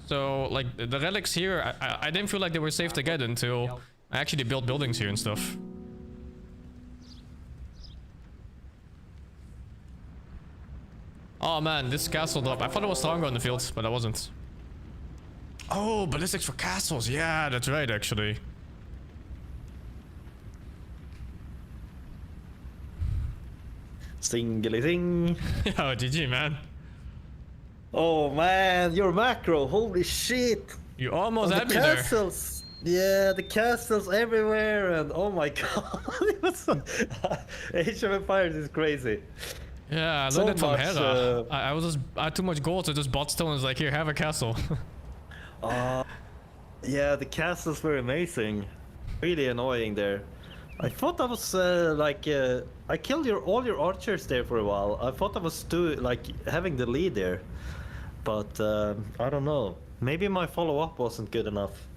So, like, the relics here, I didn't feel like they were safe to get until I actually built buildings here and stuff. Oh man, this castle drop. I thought it was stronger on the field, but I wasn't. Oh, ballistics for castles. Yeah, that's right, actually. Singly thing. Yo, GG, man. Oh man, your macro, holy shit! You almost And had the me there. castles, yeah, the castles everywhere, and oh my god, it was so... Age of Empires is crazy. Yeah, I So learned it from much, Hera. I had too much gold, so just bought stone and was like, here, have a castle. Yeah, the castles were amazing. Really annoying there. I thought I was I killed all your archers there for a while. I thought I was having the lead there, but I don't know. Maybe my follow-up wasn't good enough.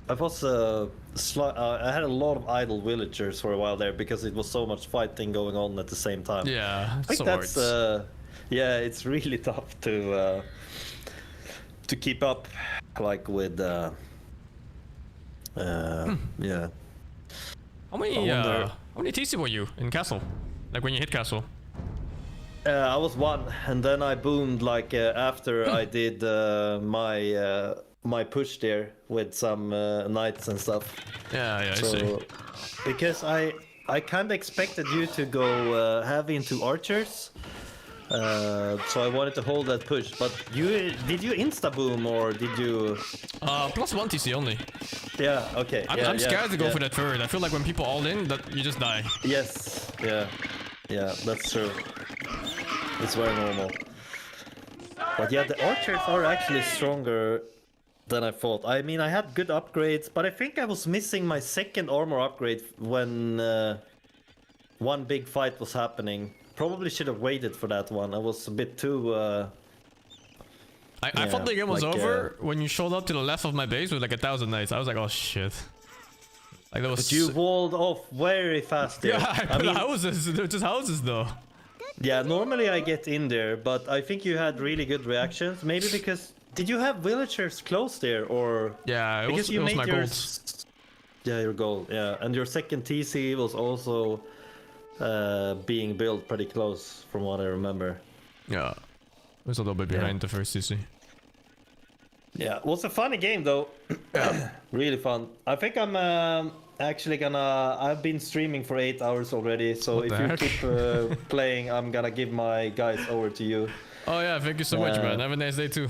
I was I had a lot of idle villagers for a while there because it was so much fighting going on at the same time. Yeah, I think swords. that's yeah, it's really tough to keep up, like with yeah. How many TC were you in castle? Like when you hit castle? I was one, and then I boomed like after I did my push there with some knights and stuff. Yeah, I see. Because I kind of expected you to go heavy into archers, so I wanted to hold that push. But did you insta boom or did you? Plus 1 TC only. Yeah. Okay. I'm scared to go for that third. I feel like when people all in, that you just die. Yes. Yeah. Yeah. That's true. It's very normal. But yeah, the archers are actually stronger than I thought. I mean, I had good upgrades, but I think I was missing my second armor upgrade when one big fight was happening. Probably should have waited for that one. I was a bit too... I thought the game was over when you showed up to the left of my base with like 1,000 knights. I was like, oh shit. Like that was... But you walled off very fast there. Yeah, I mean, houses. They're just houses though. Yeah, normally I get in there, but I think you had really good reactions. Maybe because... Did you have villagers close there, or... Yeah, it was my gold. Yeah, your gold, yeah. And your second TC was also being built pretty close, from what I remember. Yeah. It was a little bit behind the first TC. Yeah, it was a funny game, though. Really fun. I think I'm actually gonna... I've been streaming for 8 hours already, so What if the you heck? keep playing, I'm gonna give my guys over to you. Oh yeah, thank you so much, man. Have a nice day too.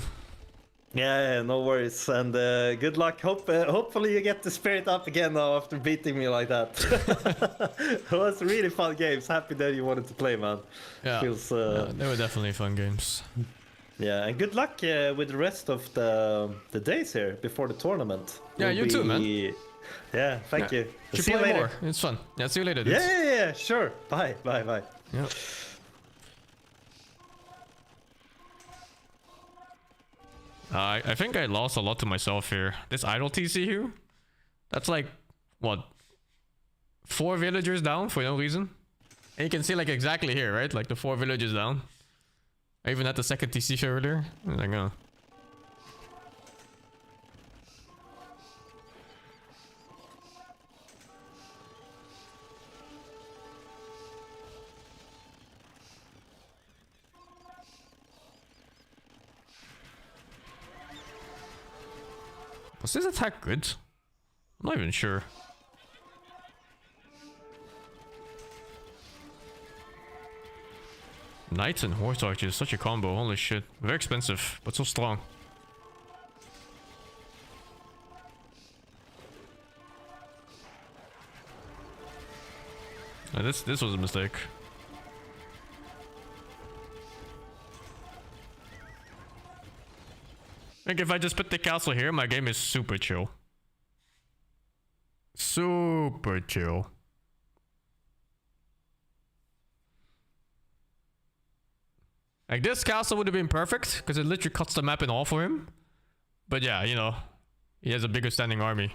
Yeah, no worries, and good luck. Hopefully you get the spirit up again now after beating me like that. It was really fun games. Happy that you wanted to play, man. Yeah, Feels, they were definitely fun games. yeah, and good luck with the rest of the days here before the tournament. Yeah, you too, man. Yeah, thank you. Should See you play later. more. It's fun. Yeah, see you later, dudes. Yeah, sure. Bye. Yeah. I think I lost a lot to myself here. This idle TC here, that's like, what, 4 villagers down for no reason? And you can see like exactly here, right? Like the 4 villagers down. I even had the second TC show earlier. I was like, oh. Was this attack good? I'm not even sure. Knights and horse archers, such a combo, holy shit. Very expensive, but so strong. This was a mistake. Like if I just put the castle here, my game is super chill. Super chill. Like this castle would have been perfect because it literally cuts the map in half for him. But yeah, you know, he has a bigger standing army.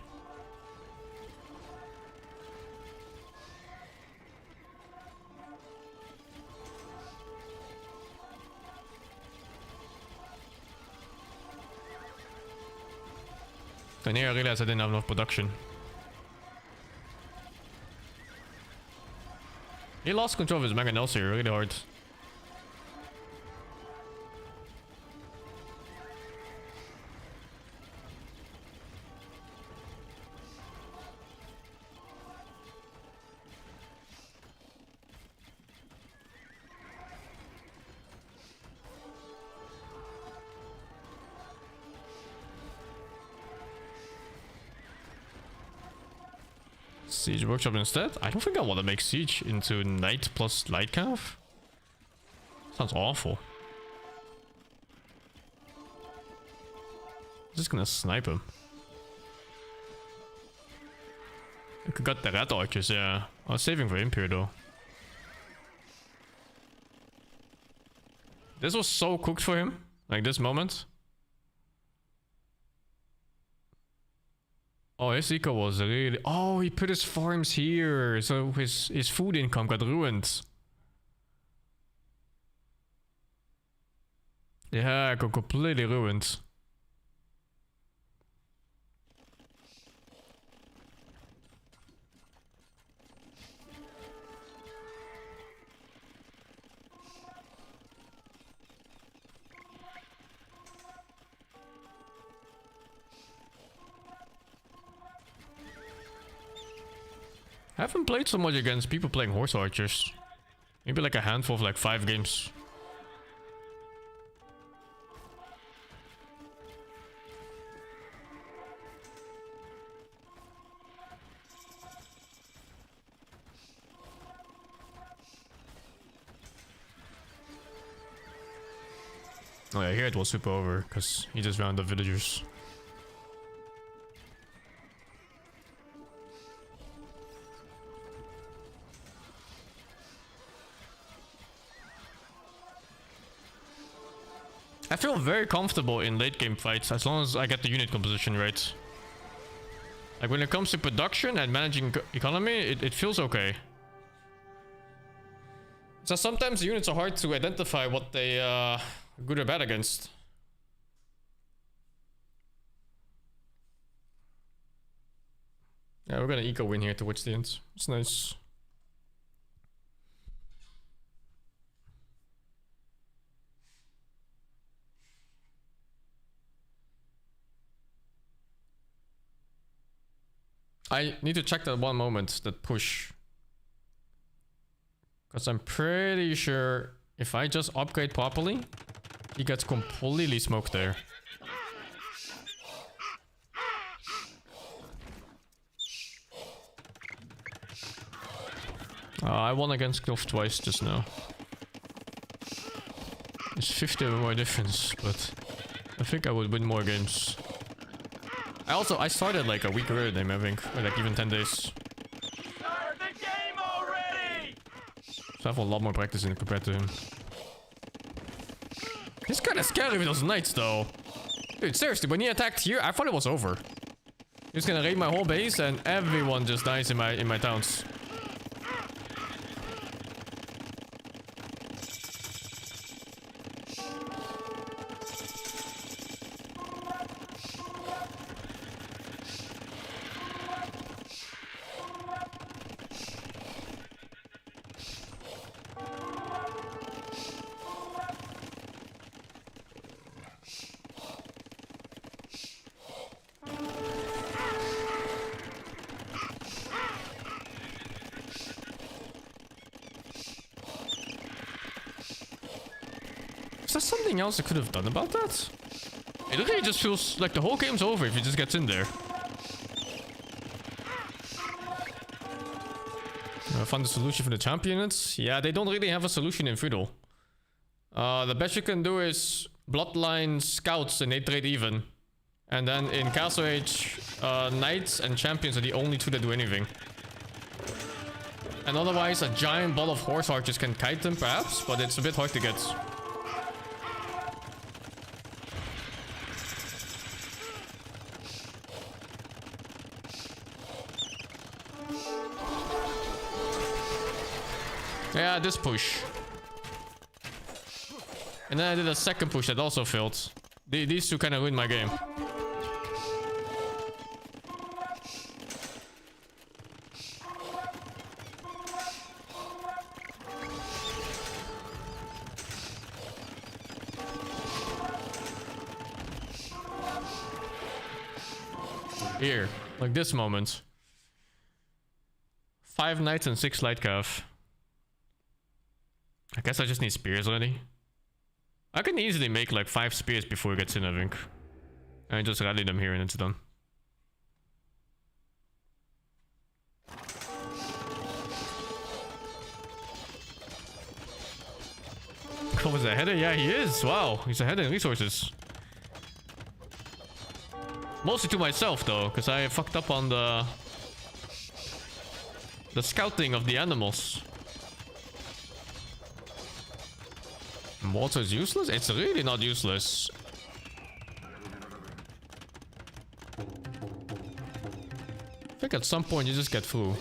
And here I realized I didn't have enough production. He lost control of his Mega Nelson here really hard. Siege Workshop instead? I don't think I want to make Siege into Knight plus Light Cav. Sounds awful. Just gonna snipe him. I could got the rat archers, yeah. I was saving for Impure though. This was so cooked for him. Like this moment. Oh, his eco was really... Oh, he put his farms here. So his food income got ruined. Yeah, it got completely ruined. I haven't played so much against people playing horse archers. Maybe like a handful of like 5 games. Oh yeah, here it was super over because he just rounded the villagers. I feel very comfortable in late game fights as long as I get the unit composition right. Like when it comes to production and managing economy, it feels okay. So sometimes the units are hard to identify what they are good or bad against. Yeah, we're gonna eco win here towards the end. It's nice. I need to check that one moment, that push. Because I'm pretty sure if I just upgrade properly, he gets completely smoked there. I won against Cliff twice just now. It's 50 more difference, but I think I would win more games. I started like a week earlier than him, I think, or like even 10 days. Start the game already! So I have a lot more practice in compared to him. He's kinda scary with those knights though. Dude, seriously, when he attacked here, I thought it was over. He's gonna raid my whole base and everyone just dies in my towns. Is there something else I could have done about that? It really just feels like the whole game's over if he just gets in there. Find a solution for the champion units. Yeah, they don't really have a solution in Feudal. The best you can do is Bloodline Scouts and they trade even. And then in Castle Age, Knights and Champions are the only two that do anything. And otherwise, a giant ball of Horse Archers can kite them perhaps, but it's a bit hard to get. Yeah, this push. And then I did a second push that also failed. These two kind of ruined my game. Here, like this moment. 5 Knights and 6 Light Cav. I guess I just need spears already. I can easily make like 5 spears before it gets in, I think. And just rally them here and it's done. Oh, was a header? Yeah, he is. Wow, he's ahead in resources. Mostly to myself though, because I fucked up on the scouting of the animals. Water is useless? It's really not useless. I think at some point you just get through.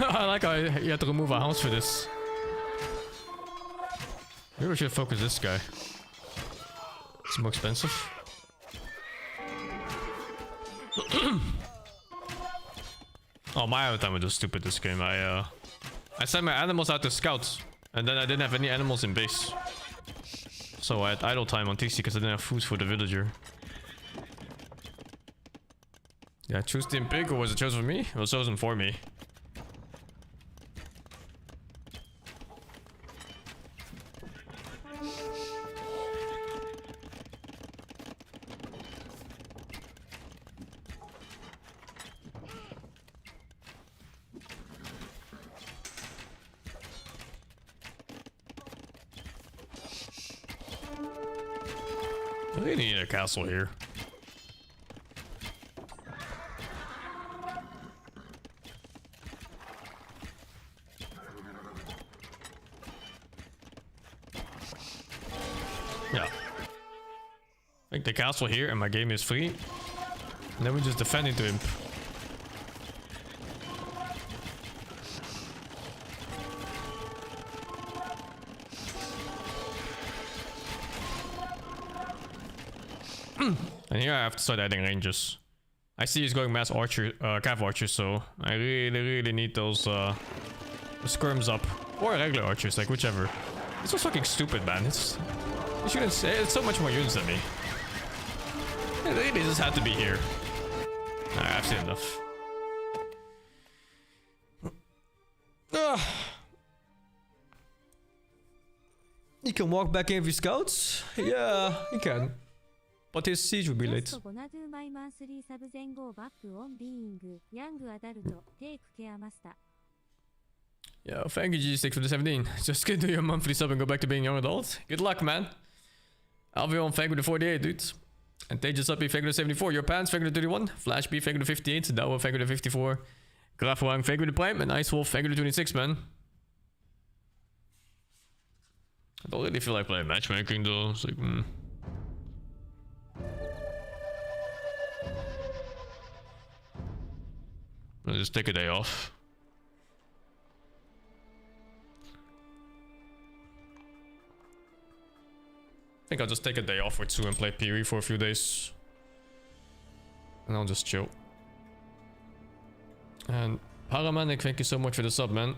I like how you had to remove a house for this. Maybe we should focus this guy. It's more expensive. Oh, my time was stupid this game. I sent my animals out to scout, and then I didn't have any animals in base. So I had idle time on TC because I didn't have food for the villager. Yeah, choose Team Pig, or was it chosen for me? It was chosen for me. I really need a castle here. Yeah. I think the castle here and my game is free. And then we just defend into him. And here I have to start adding ranges. I see he's going mass archer, cav archers, so I really need those skirms up. Or regular archers, like whichever. This was fucking stupid, man. It's you shouldn't say it's so much more units than me. It really just had to be here. Alright, I've seen enough. You can walk back in with your scouts? Yeah, you can. But his siege will be late. Yeah, thank you G6 for the 17. Just get to your monthly sub and go back to being young adult. Good luck, man. Albion, thank you for the 48, dude. And Tejas up, thank you for the 74. Your pants, thank you for the 31. Flash B, thank you for the 58. Dawa, thank you for the 54. Grafwang, thank you for the prime. And Ice Wolf, thank you for the 26, man. I don't really feel like playing matchmaking though. It's like, I'll just take a day off. I think I'll just take a day off or two and play Piri for a few days. And I'll just chill. And Paramanic, thank you so much for the sub, man.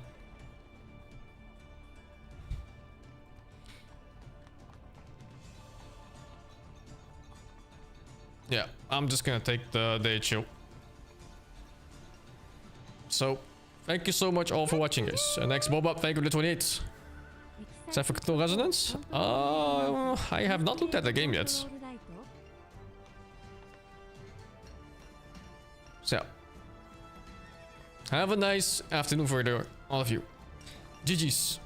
Yeah, I'm just gonna take the day chill. So, thank you so much all for watching, guys. And next Bob up, thank you for the 28. Is that for Fractal Resonance? I have not looked at the game yet. So, have a nice afternoon for all of you. GG's.